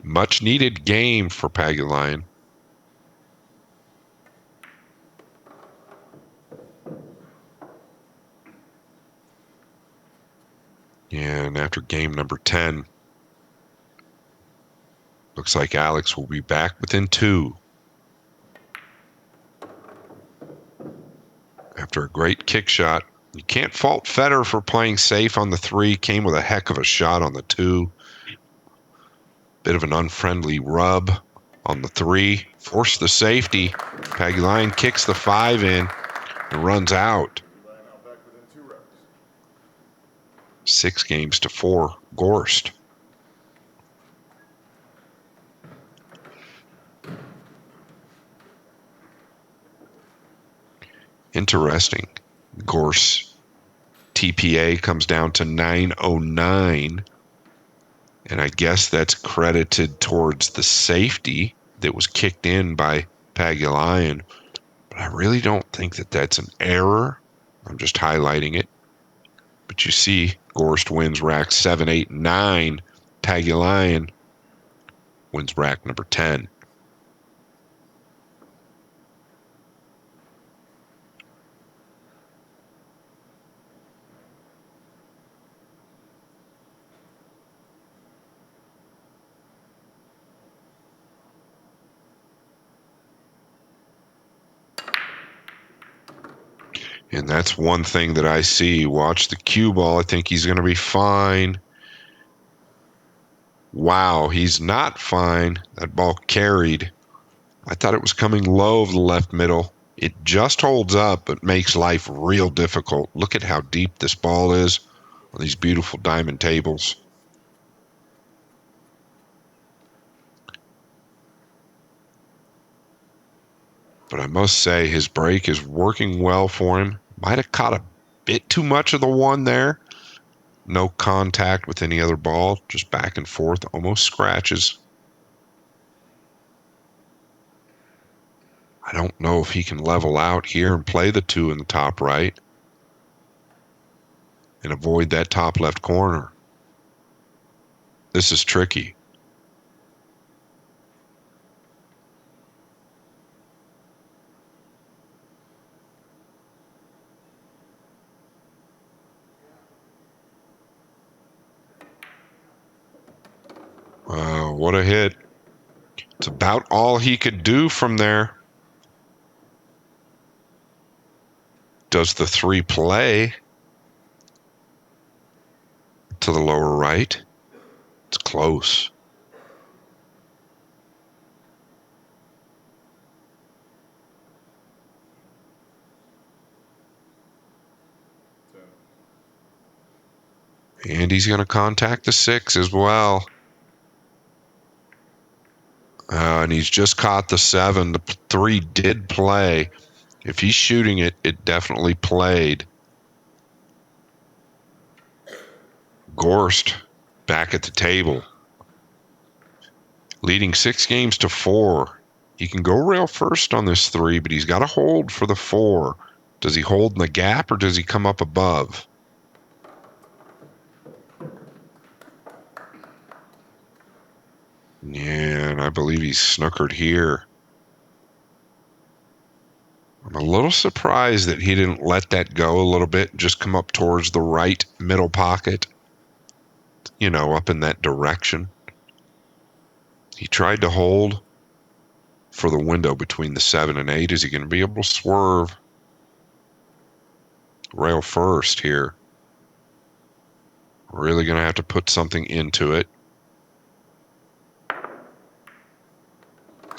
Much needed game for Pagulayan. And after game number 10, looks like Alex will be back within 2. after a great kick shot. You can't fault Fedor for playing safe on the 3. Came with a heck of a shot on the 2. Bit of an unfriendly rub on the 3. Forced the safety. Pagulayan kicks the 5 in and runs out. 6-4, Gorst. Interesting. Gorst's TPA comes down to 909. And I guess that's credited towards the safety that was kicked in by Pagulayan. But I really don't think that that's an error. I'm just highlighting it. But you see, Gorst wins rack 7, 8, 9. Pagulayan wins rack number 10. And that's one thing that I see. Watch the cue ball. I think he's going to be fine. Wow, he's not fine. That ball carried. I thought it was coming low of the left middle. It just holds up, but makes life real difficult. Look at how deep this ball is on these beautiful diamond tables. But I must say, his break is working well for him. Might have caught a bit too much of the 1 there. No contact with any other ball, just back and forth, almost scratches. I don't know if he can level out here and play the 2 in the top right and avoid that top left corner. This is tricky. Wow, what a hit. It's about all he could do from there. Does the 3 play to the lower right? It's close. And he's going to contact the 6 as well. And he's just caught the 7. The 3 did play. If he's shooting it, it definitely played. Gorst back at the table. Leading 6-4. He can go rail first on this 3, but he's got to hold for the 4. Does he hold in the gap or does he come up above? Yeah, and I believe he's snookered here. I'm a little surprised that he didn't let that go a little bit, just come up towards the right middle pocket, up in that direction. He tried to hold for the window between the 7 and 8. Is he going to be able to swerve? Rail first here. Really going to have to put something into it.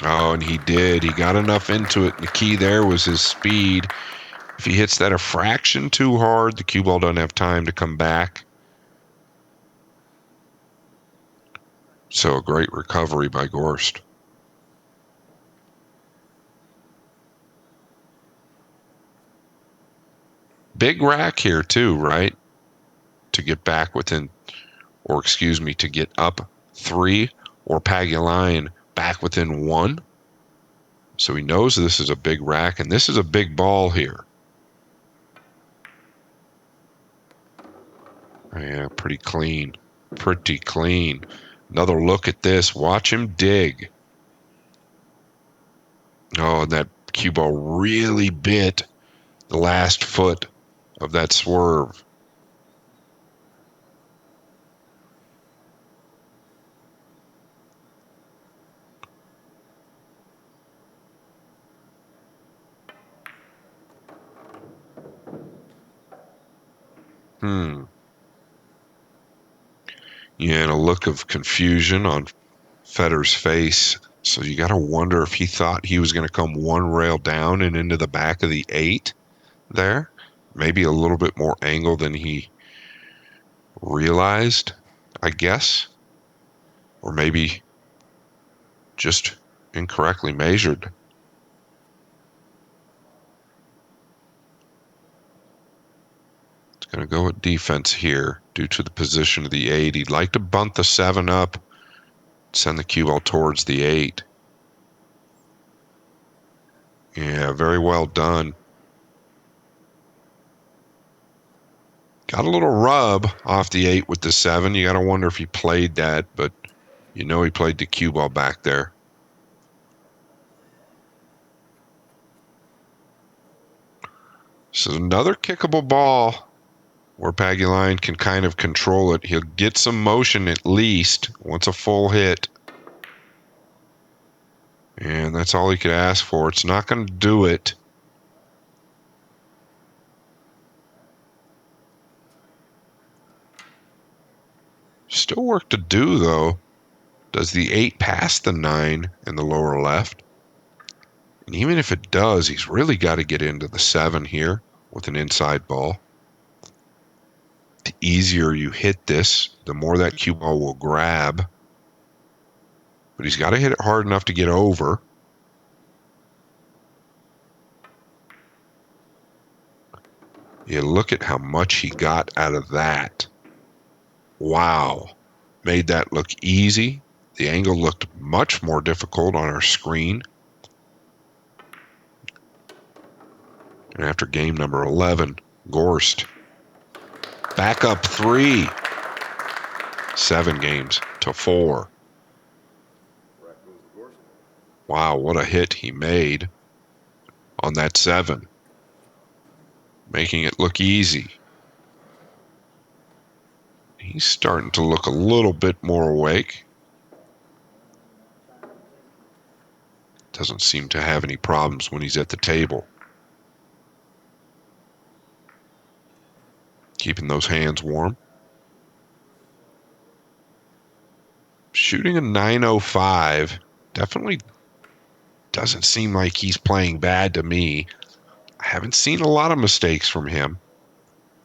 Oh, and he did. He got enough into it. The key there was his speed. If he hits that a fraction too hard, the cue ball doesn't have time to come back. So a great recovery by Gorst. Big rack here too, right? To get back within, to get up 3, or Pagulayan back within 1. So he knows this is a big rack, and this is a big ball here. Yeah, pretty clean. Pretty clean. Another look at this. Watch him dig. Oh, and that cue ball really bit the last foot of that swerve. Yeah, and a look of confusion on Fedor's face. So you got to wonder if he thought he was going to come one rail down and into the back of the 8 there. Maybe a little bit more angle than he realized, I guess. Or maybe just incorrectly measured. It's going to go with defense here due to the position of the 8. He'd like to bunt the 7 up, send the cue ball towards the 8. Yeah, very well done. Got a little rub off the 8 with the 7. You got to wonder if he played that, but you know he played the cue ball back there. So another kickable ball where Pagulayan can kind of control it. He'll get some motion at least once a full hit. And that's all he could ask for. It's not going to do it. Still work to do, though. Does the 8 pass the 9 in the lower left? And even if it does, he's really got to get into the 7 here with an inside ball. The easier you hit this, the more that cue ball will grab. But he's got to hit it hard enough to get over. You look at how much he got out of that. Wow. Made that look easy. The angle looked much more difficult on our screen. And after game number 11, Gorst back up 3. 7 games to 4. Wow, what a hit he made on that 7. Making it look easy. He's starting to look a little bit more awake. Doesn't seem to have any problems when he's at the table. Keeping those hands warm. Shooting a 905 definitely doesn't seem like he's playing bad to me. I haven't seen a lot of mistakes from him.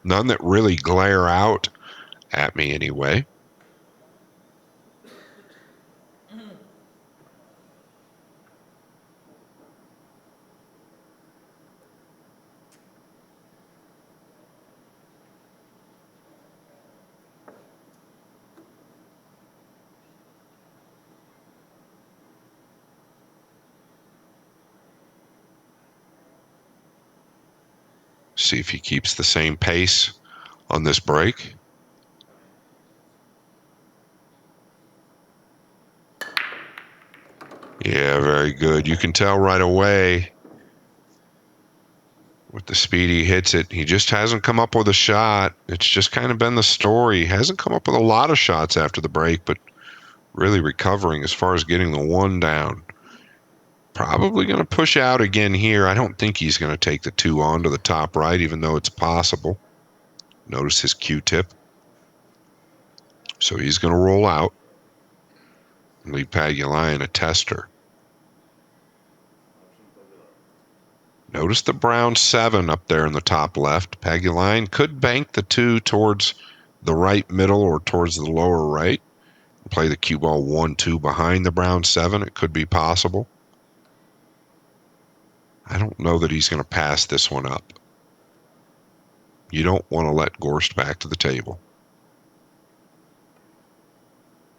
None that really glare out at me anyway. See if he keeps the same pace on this break. Yeah, very good. You can tell right away with the speed he hits it. He just hasn't come up with a shot. It's just kind of been the story. He hasn't come up with a lot of shots after the break, but really recovering as far as getting the 1 down. Probably going to push out again here. I don't think he's going to take the 2 on to the top right, even though it's possible. Notice his Q-tip. So he's going to roll out and leave Pagulayan a tester. Notice the brown 7 up there in the top left. Pagulayan could bank the 2 towards the right middle or towards the lower right. Play the cue ball 1-2 behind the brown 7. It could be possible. I don't know that he's going to pass this one up. You don't want to let Gorst back to the table.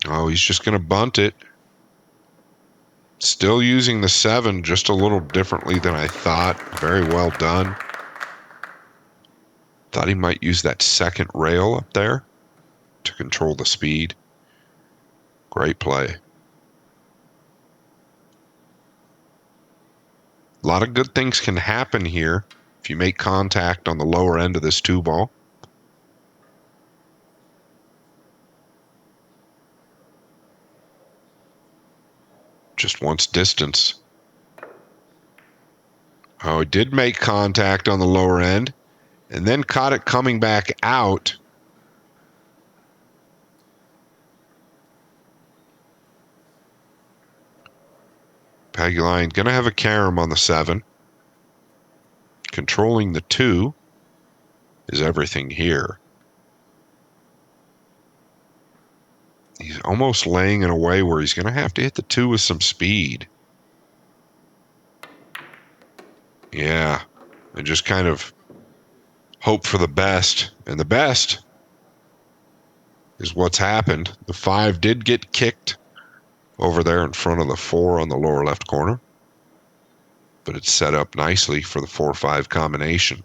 Oh, he's just going to bunt it. Still using the 7 just a little differently than I thought. Very well done. Thought he might use that second rail up there to control the speed. Great play. A lot of good things can happen here if you make contact on the lower end of this 2 ball. Just wants distance. Oh, he did make contact on the lower end. and then caught it coming back out. Pagulayan going to have a carom on the 7. Controlling the 2 is everything here. He's almost laying in a way where he's going to have to hit the 2 with some speed. Yeah, and just kind of hope for the best. And the best is what's happened. The 5 did get kicked over there in front of the 4 on the lower left corner, but it's set up nicely for the 4-5 combination.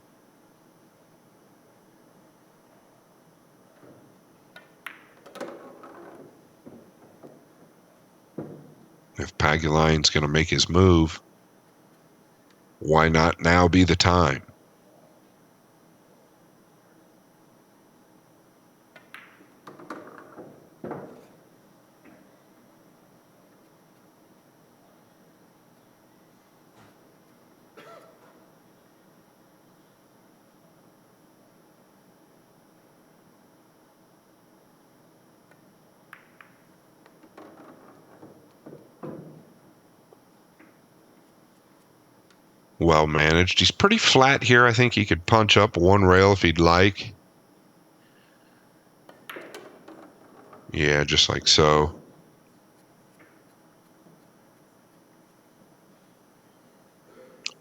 If Pagulayan's going to make his move, why not now be the time? Well managed. He's pretty flat here. I think he could punch up one rail if he'd like. Yeah, just like so.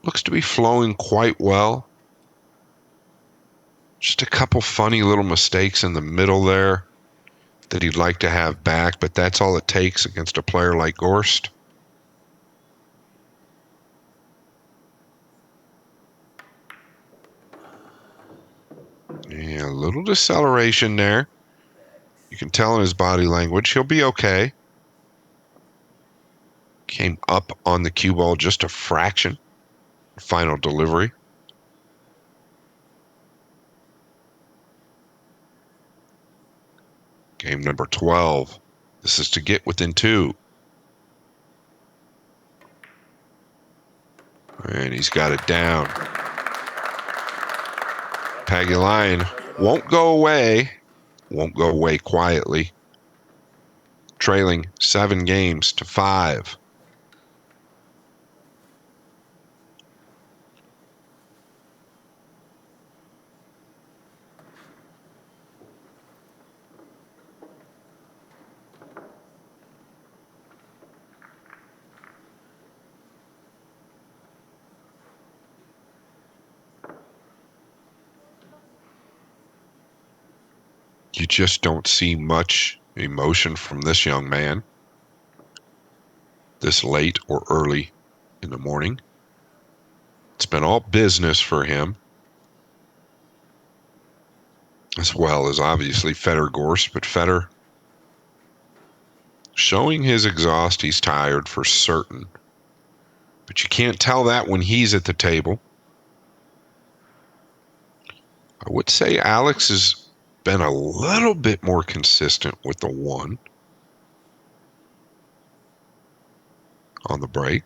Looks to be flowing quite well. Just a couple funny little mistakes in the middle there that he'd like to have back, but that's all it takes against a player like Gorst. Yeah, a little deceleration there. You can tell in his body language he'll be okay. Came up on the cue ball just a fraction. Final delivery. Game number 12. This is to get within 2. And he's got it down. Pagulayan won't go away. Won't go away quietly. Trailing 7 games to 5. You just don't see much emotion from this young man this late or early in the morning. It's been all business for him, as well as obviously Fedor Gorst, but Fedor showing his exhaust. He's tired for certain, but you can't tell that when he's at the table. I would say Alex has been a little bit more consistent with the 1 on the break.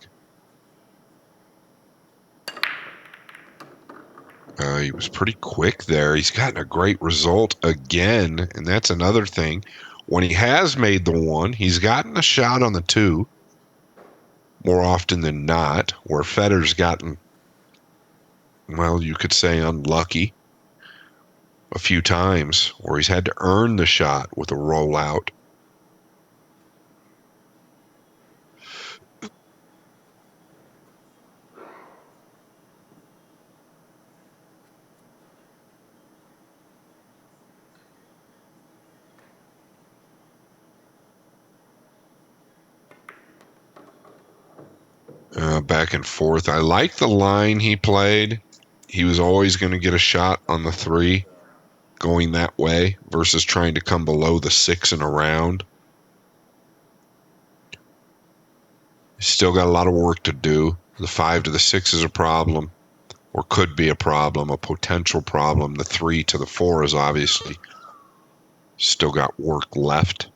He was pretty quick there. He's gotten a great result again, and that's another thing. When he has made the 1, he's gotten a shot on the 2 more often than not, where Fedor's gotten, well, you could say unlucky a few times, where he's had to earn the shot with a rollout. Back and forth. I like the line he played. He was always going to get a shot on the 3 going that way versus trying to come below the 6 and around. He's still got a lot of work to do. The 5 to the 6 is a problem, or could be a problem, a potential problem. The 3 to the 4 is obviously still got work left.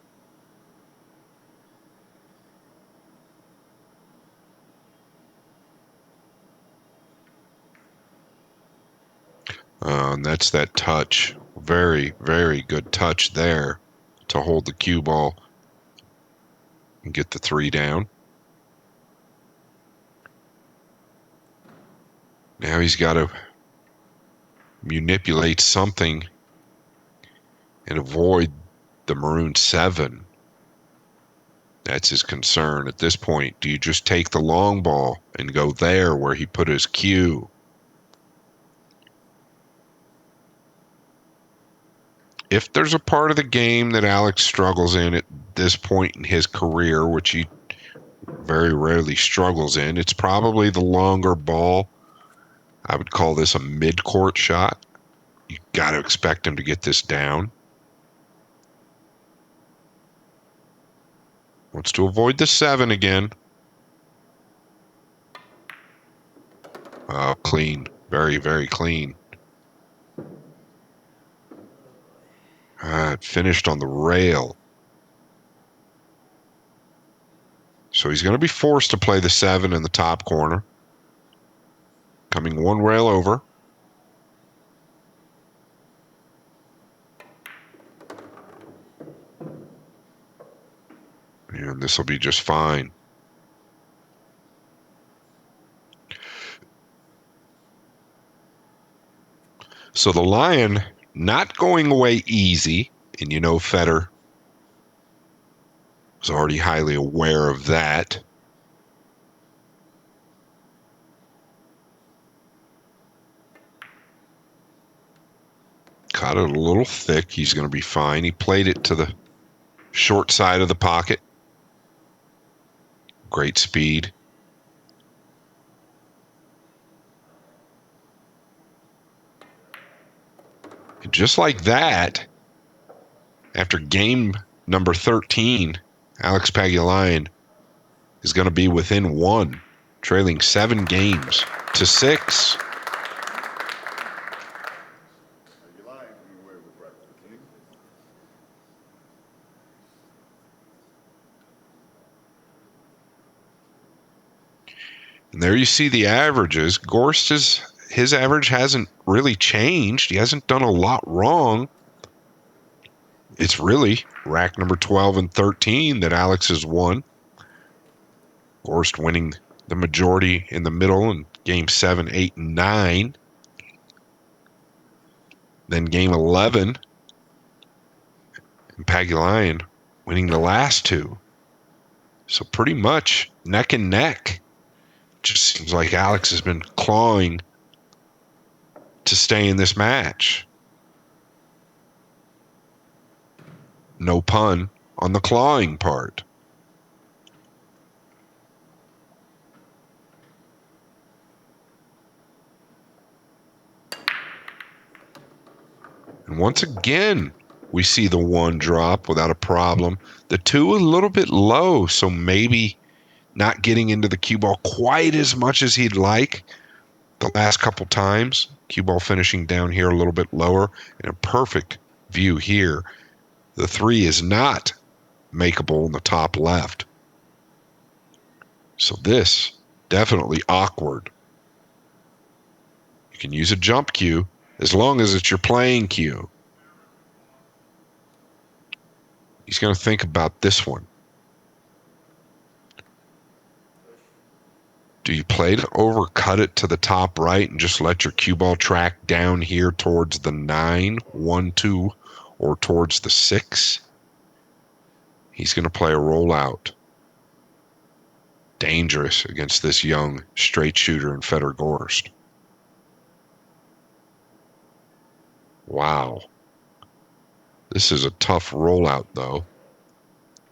And that's that touch. Very, very good touch there to hold the cue ball and get the 3 down. Now he's got to manipulate something and avoid the maroon 7. That's his concern at this point. Do you just take the long ball and go there where he put his cue? If there's a part of the game that Alex struggles in at this point in his career, which he very rarely struggles in, it's probably the longer ball. I would call this a mid-court shot. You got to expect him to get this down. Wants to avoid the 7 again. Oh, clean. Very, very clean. It finished on the rail. So he's going to be forced to play the 7 in the top corner. Coming one rail over. And this will be just fine. So the Lion not going away easy. And you know Fedor was already highly aware of that. Caught it a little thick. He's going to be fine. He played it to the short side of the pocket. Great speed. And just like that, after game number 13, Alex Pagulayan is going to be within 1, trailing 7 games to 6. And there you see the averages. Gorst his average hasn't really changed. He hasn't done a lot wrong. It's really rack number 12 and 13 that Alex has won. Gorst winning the majority in the middle in game 7, 8, and 9. Then game 11, and Pagulayan winning the last 2. So pretty much neck and neck. Just seems like Alex has been clawing to stay in this match. No pun on the clawing part. And once again, we see the 1 drop without a problem. The 2 a little bit low, so maybe not getting into the cue ball quite as much as he'd like the last couple times. Cue ball finishing down here a little bit lower, and a perfect view here. The 3 is not makeable in the top left. So this, definitely awkward. You can use a jump cue as long as it's your playing cue. He's going to think about this one. Do you play to overcut it to the top right and just let your cue ball track down here towards the 9, 1, 2, or towards the 6? He's going to play a rollout. Dangerous against this young straight shooter in Fedor Gorst. Wow. This is a tough rollout, though.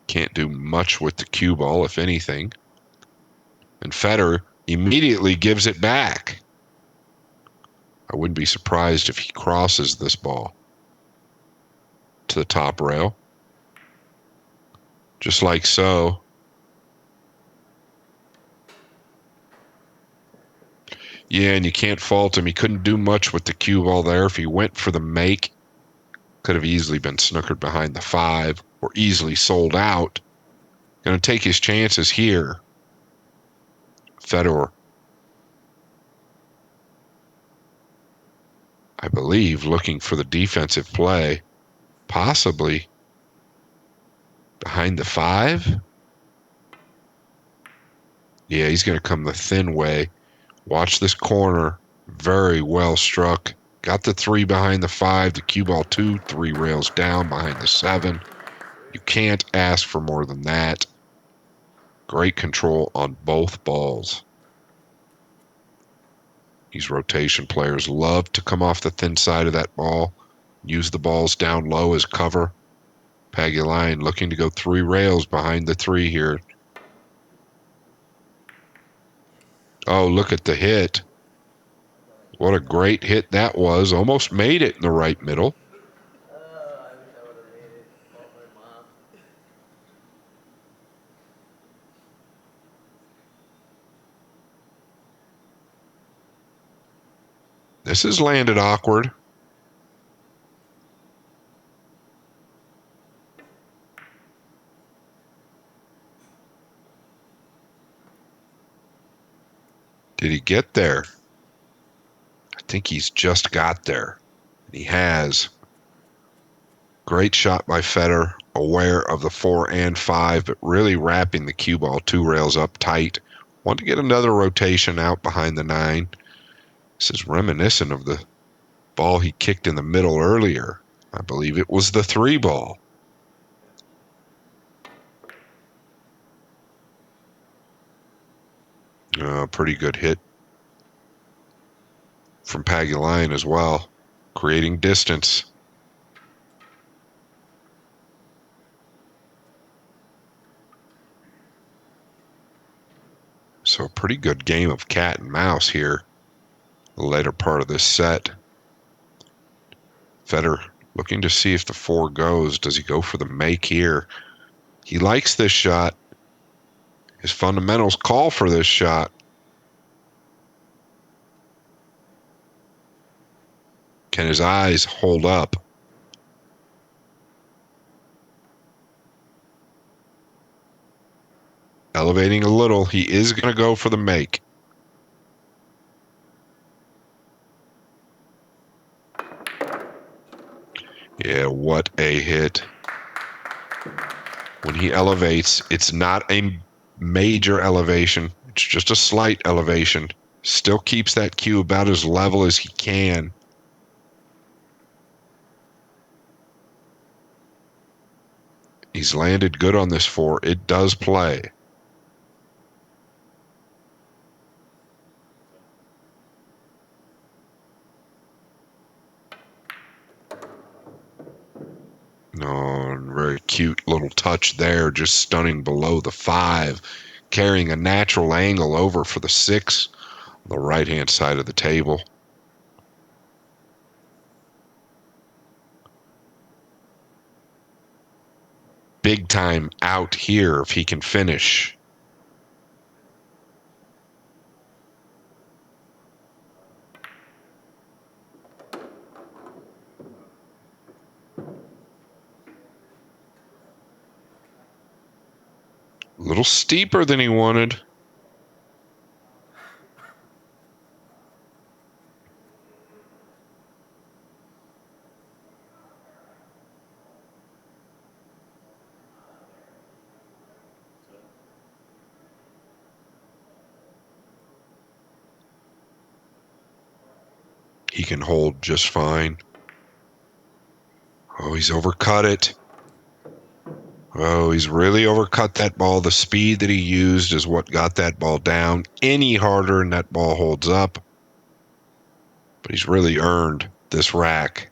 Can't do much with the cue ball, if anything. And Fedor immediately gives it back. I wouldn't be surprised if he crosses this ball to the top rail. Just like so. Yeah, and you can't fault him. He couldn't do much with the cue ball there. If he went for the make, could have easily been snookered behind the 5 or easily sold out. Going to take his chances here. Fedor. I believe, looking for the defensive play, possibly behind the 5. Yeah, he's going to come the thin way. Watch this corner. Very well struck. Got the 3 behind the 5. The cue ball 2, 3 rails down behind the 7. You can't ask for more than that. Great control on both balls. These rotation players love to come off the thin side of that ball. Use the balls down low as cover. Pagulayan looking to go 3 rails behind the 3 here. Oh, look at the hit. What a great hit that was. Almost made it in the right middle. This has landed awkward. Did he get there? I think he's just got there. He has. Great shot by Fedor, aware of the 4 and 5, but really wrapping the cue ball 2 rails up tight. Want to get another rotation out behind the 9. This is reminiscent of the ball he kicked in the middle earlier. I believe it was the 3 ball. Pretty good hit from Pagulayan as well, creating distance. So a pretty good game of cat and mouse here, the later part of this set. Fedor looking to see if the 4 goes. Does he go for the make here? He likes this shot. His fundamentals call for this shot. Can his eyes hold up? Elevating a little. He is going to go for the make. Yeah, what a hit. When he elevates, it's not a major elevation. It's just a slight elevation. Still keeps that cue about as level as he can. He's landed good on this 4. It does play. No, very cute little touch there, just stunning below the 5, carrying a natural angle over for the 6 on the right-hand side of the table. Big time out here if he can finish. A little steeper than he wanted. He can hold just fine. Oh, he's overcut it. Oh, he's really overcut that ball. The speed that he used is what got that ball down. Any harder and that ball holds up. But he's really earned this rack.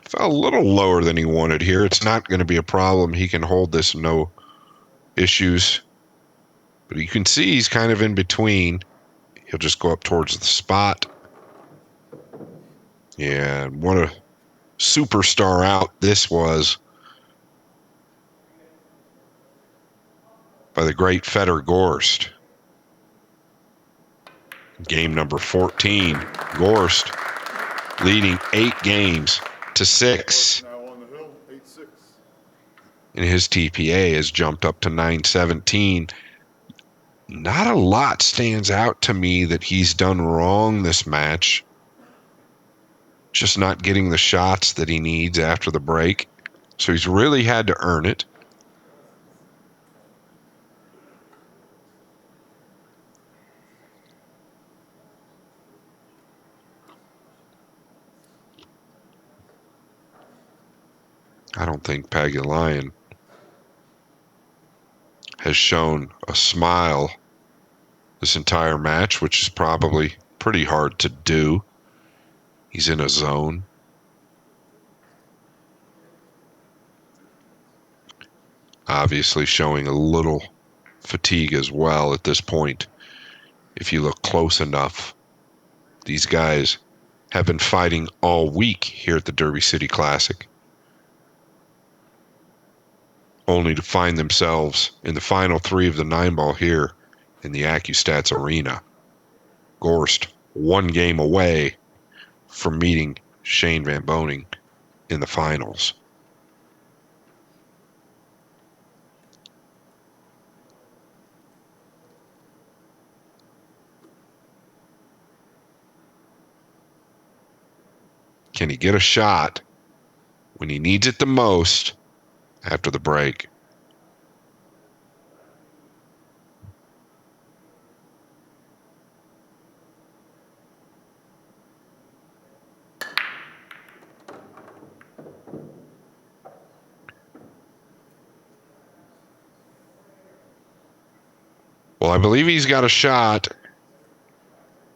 Fell a little lower than he wanted here. It's not going to be a problem. He can hold this, no issues. But you can see he's kind of in between. He'll just go up towards the spot. Yeah, what a superstar out this was by the great Fedor Gorst. Game number 14. Gorst leading 8 games to 6. And his TPA has jumped up to 917. Not a lot stands out to me that he's done wrong this match. Just not getting the shots that he needs after the break. So he's really had to earn it. I don't think Pagulayan has shown a smile this entire match, which is probably pretty hard to do. He's in a zone. Obviously showing a little fatigue as well at this point. If you look close enough, these guys have been fighting all week here at the Derby City Classic, only to find themselves in the final three of the 9-ball here in the ACCUSTATS arena. Gorst, one game away from meeting Shane Van Boening in the finals. Can he get a shot when he needs it the most after the break? Well, I believe he's got a shot.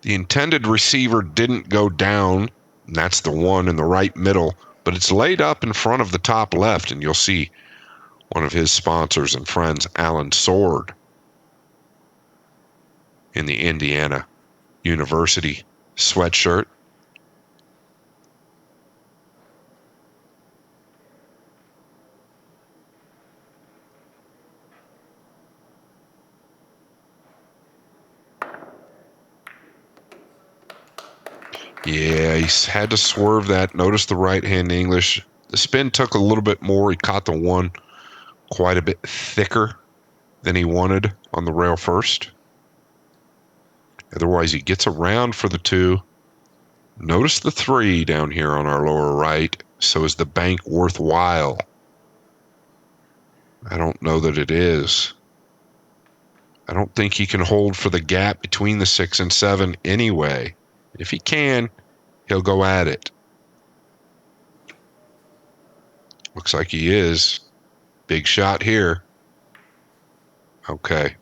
The intended receiver didn't go down, and that's the one in the right middle, but it's laid up in front of the top left, and you'll see one of his sponsors and friends, Alan Sword, in the Indiana University sweatshirt. Yeah, he's had to swerve that. Notice the right-hand English. The spin took a little bit more. He caught the one quite a bit thicker than he wanted on the rail first. Otherwise, he gets around for the 2. Notice the 3 down here on our lower right. So is the bank worthwhile? I don't know that it is. I don't think he can hold for the gap between the 6 and 7 anyway. If he can, he'll go at it. Looks like he is. Big shot here. Okay.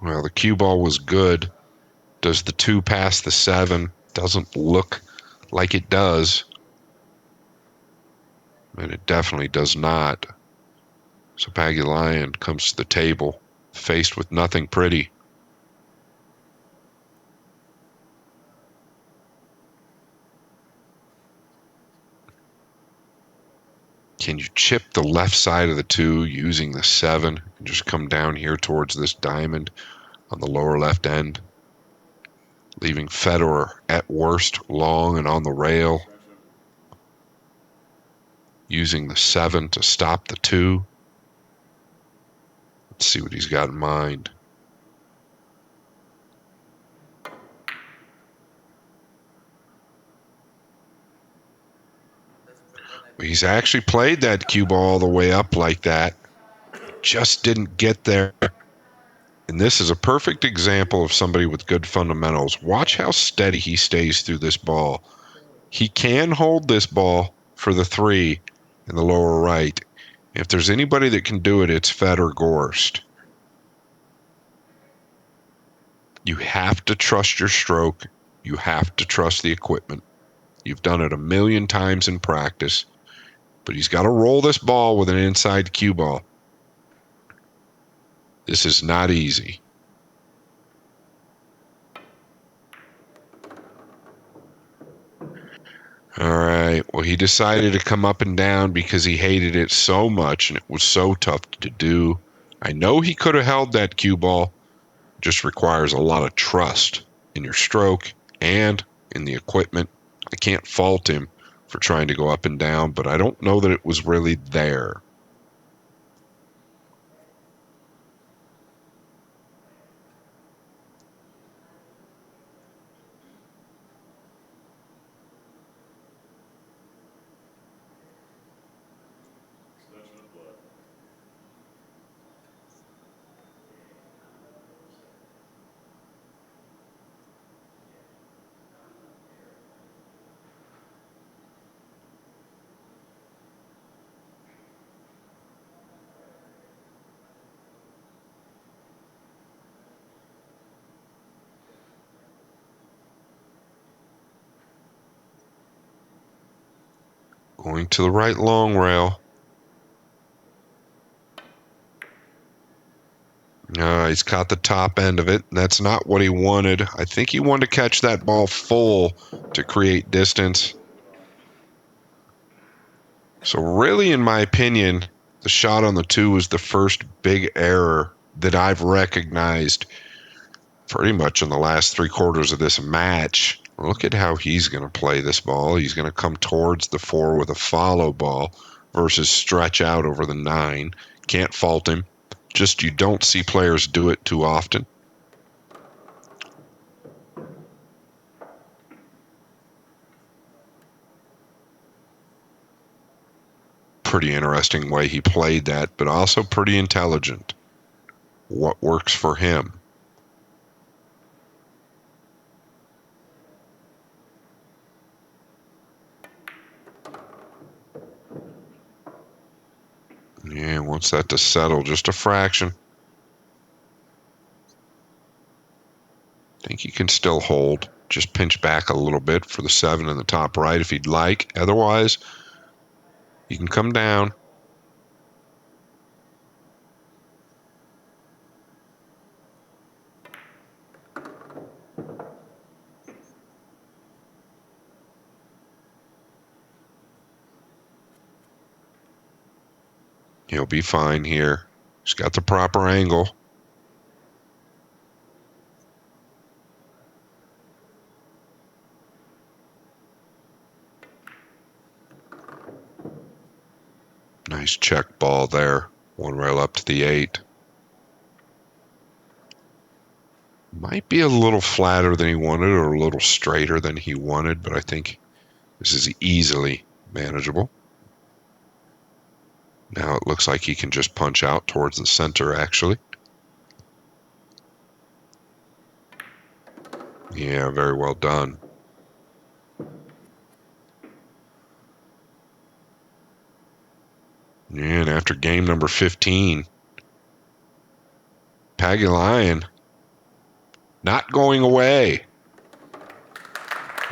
Well, the cue ball was good. Does the 2 pass the 7? Doesn't look like it does. And it definitely does not. So Pagulayan comes to the table, faced with nothing pretty. Can you chip the left side of the 2 using the 7 and just come down here towards this diamond on the lower left end, leaving Fedor at worst long and on the rail, using the 7 to stop the 2? Let's see what he's got in mind. He's actually played that cue ball all the way up like that. Just didn't get there. And this is a perfect example of somebody with good fundamentals. Watch how steady he stays through this ball. He can hold this ball for the 3 in the lower right. If there's anybody that can do it, it's Fedor Gorst. You have to trust your stroke. You have to trust the equipment. You've done it a million times in practice. But he's got to roll this ball with an inside cue ball. This is not easy. All right. Well, he decided to come up and down because he hated it so much and it was so tough to do. I know he could have held that cue ball. It just requires a lot of trust in your stroke and in the equipment. I can't fault him for trying to go up and down, but I don't know that it was really there. Going to the right long rail. He's caught the top end of it. That's not what he wanted. I think he wanted to catch that ball full to create distance. So really, in my opinion, the shot on the 2 was the first big error that I've recognized pretty much in the last 3/4 of this match. Look at how he's going to play this ball. He's going to come towards the 4 with a follow ball versus stretch out over the 9. Can't fault him. Just you don't see players do it too often. Pretty interesting way he played that, but also pretty intelligent. What works for him? Yeah, wants that to settle just a fraction. I think he can still hold. Just pinch back a little bit for the 7 in the top right if he'd like. Otherwise, he can come down. He'll be fine here. He's got the proper angle. Nice check ball there. 1 rail up to the 8. Might be a little flatter than he wanted or a little straighter than he wanted, but I think this is easily manageable. Now it looks like he can just punch out towards the center, actually. Yeah, very well done. And after game number 15, Pagulayan not going away.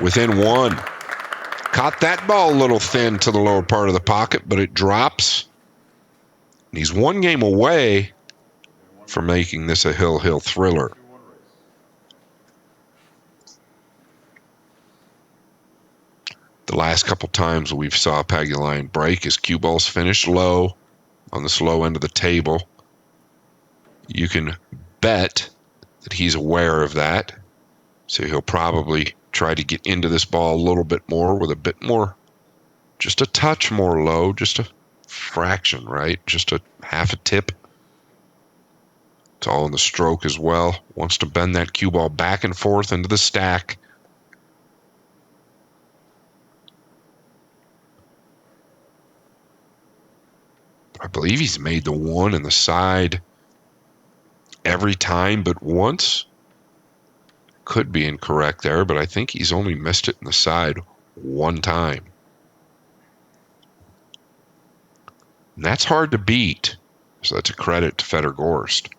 Within 1. Caught that ball a little thin to the lower part of the pocket, but it drops. And he's 1 game away from making this a hill thriller. The last couple times we've saw Pagulayan break, his cue balls finished low on the slow end of the table. You can bet that he's aware of that. So he'll probably try to get into this ball a little bit more with a bit more, just a touch more low, just a fraction, right? Just a half a tip. It's all in the stroke as well. Wants to bend that cue ball back and forth into the stack. I believe he's made the 1 in the side every time but once. Could be incorrect there, but I think he's only missed it in the side 1 time. And that's hard to beat. So that's a credit to Fedor Gorst.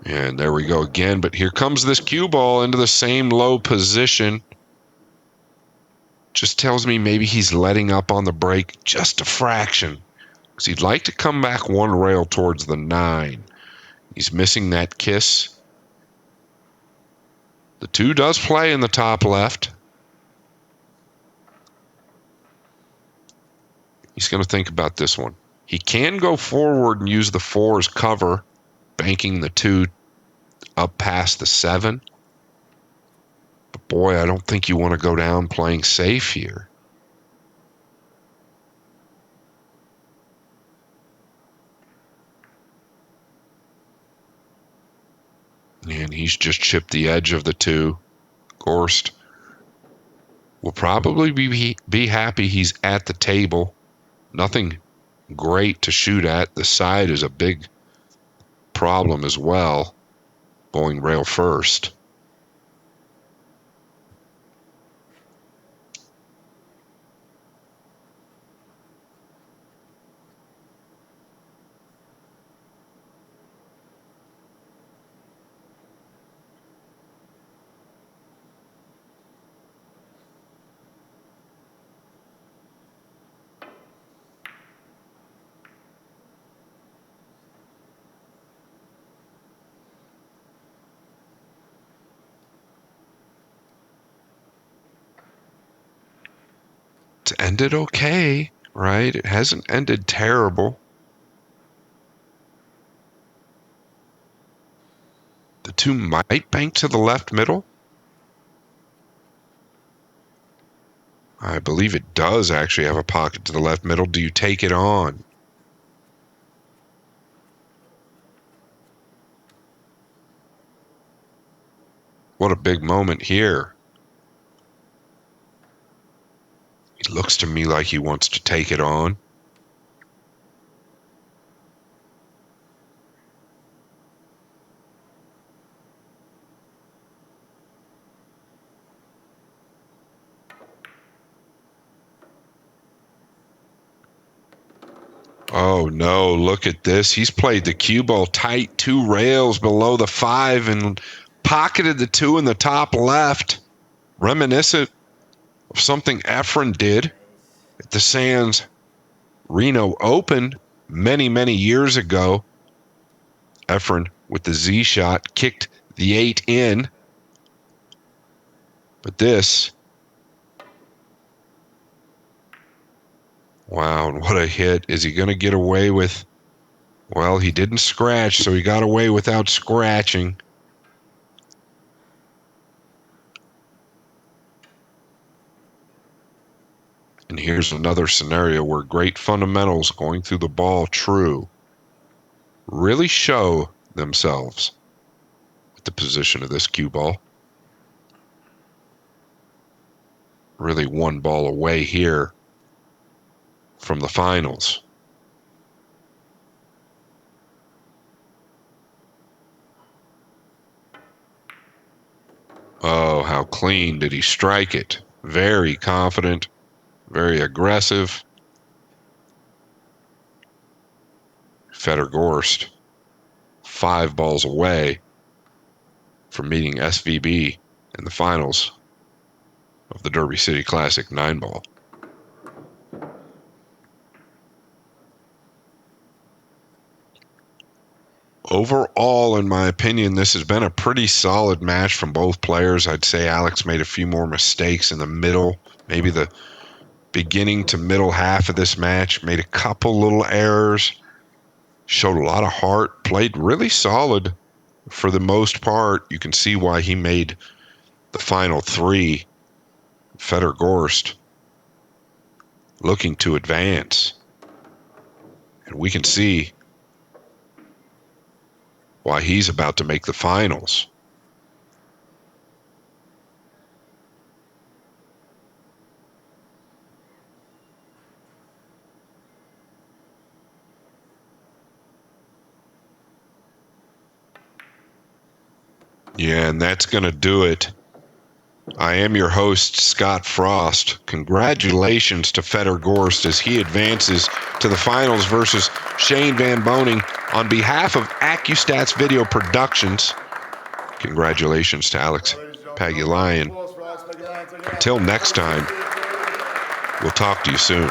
And there we go again, but here comes this cue ball into the same low position. Just tells me maybe he's letting up on the break just a fraction, because he'd like to come back 1 rail towards the 9. He's missing that kiss. The 2 does play in the top left. He's going to think about this one. He can go forward and use the 4 as cover, banking the 2 up past the 7. But boy, I don't think you want to go down playing safe here. And he's just chipped the edge of the 2. Gorst will probably be happy he's at the table. Nothing great to shoot at. The side is a big problem as well, going rail first. It's ended okay, right? It hasn't ended terrible. The two might bank to the left middle. I believe it does actually have a pocket to the left middle. Do you take it on? What a big moment here. He looks to me like he wants to take it on. Oh no, look at this. He's played the cue ball tight, 2 rails below the 5 and pocketed the 2 in the top left. Reminiscent of something Efren did at the Sands Reno Open many, many years ago. Efren with the Z shot kicked the 8 in. But this, wow, and what a hit. Is he going to get away with? Well, he didn't scratch, so he got away without scratching. And here's another scenario where great fundamentals going through the ball true really show themselves with the position of this cue ball. Really one ball away here from the finals. Oh, how clean did he strike it? Very confident, very aggressive. Fedor Gorst, 5 balls away from meeting SVB in the finals of the Derby City Classic 9-ball. Overall, in my opinion, this has been a pretty solid match from both players. I'd say Alex made a few more mistakes in the middle, maybe the beginning to middle half of this match, made a couple little errors, showed a lot of heart, played really solid for the most part. You can see why he made the final 3. Fedor Gorst looking to advance. And we can see why he's about to make the finals. Yeah, and that's going to do it. I am your host, Scott Frost. Congratulations to Fedor Gorst as he advances to the finals versus Shane Van Boning. On behalf of ACCUSTATS Video Productions, congratulations to Alex Pagulayan. Until next time, we'll talk to you soon.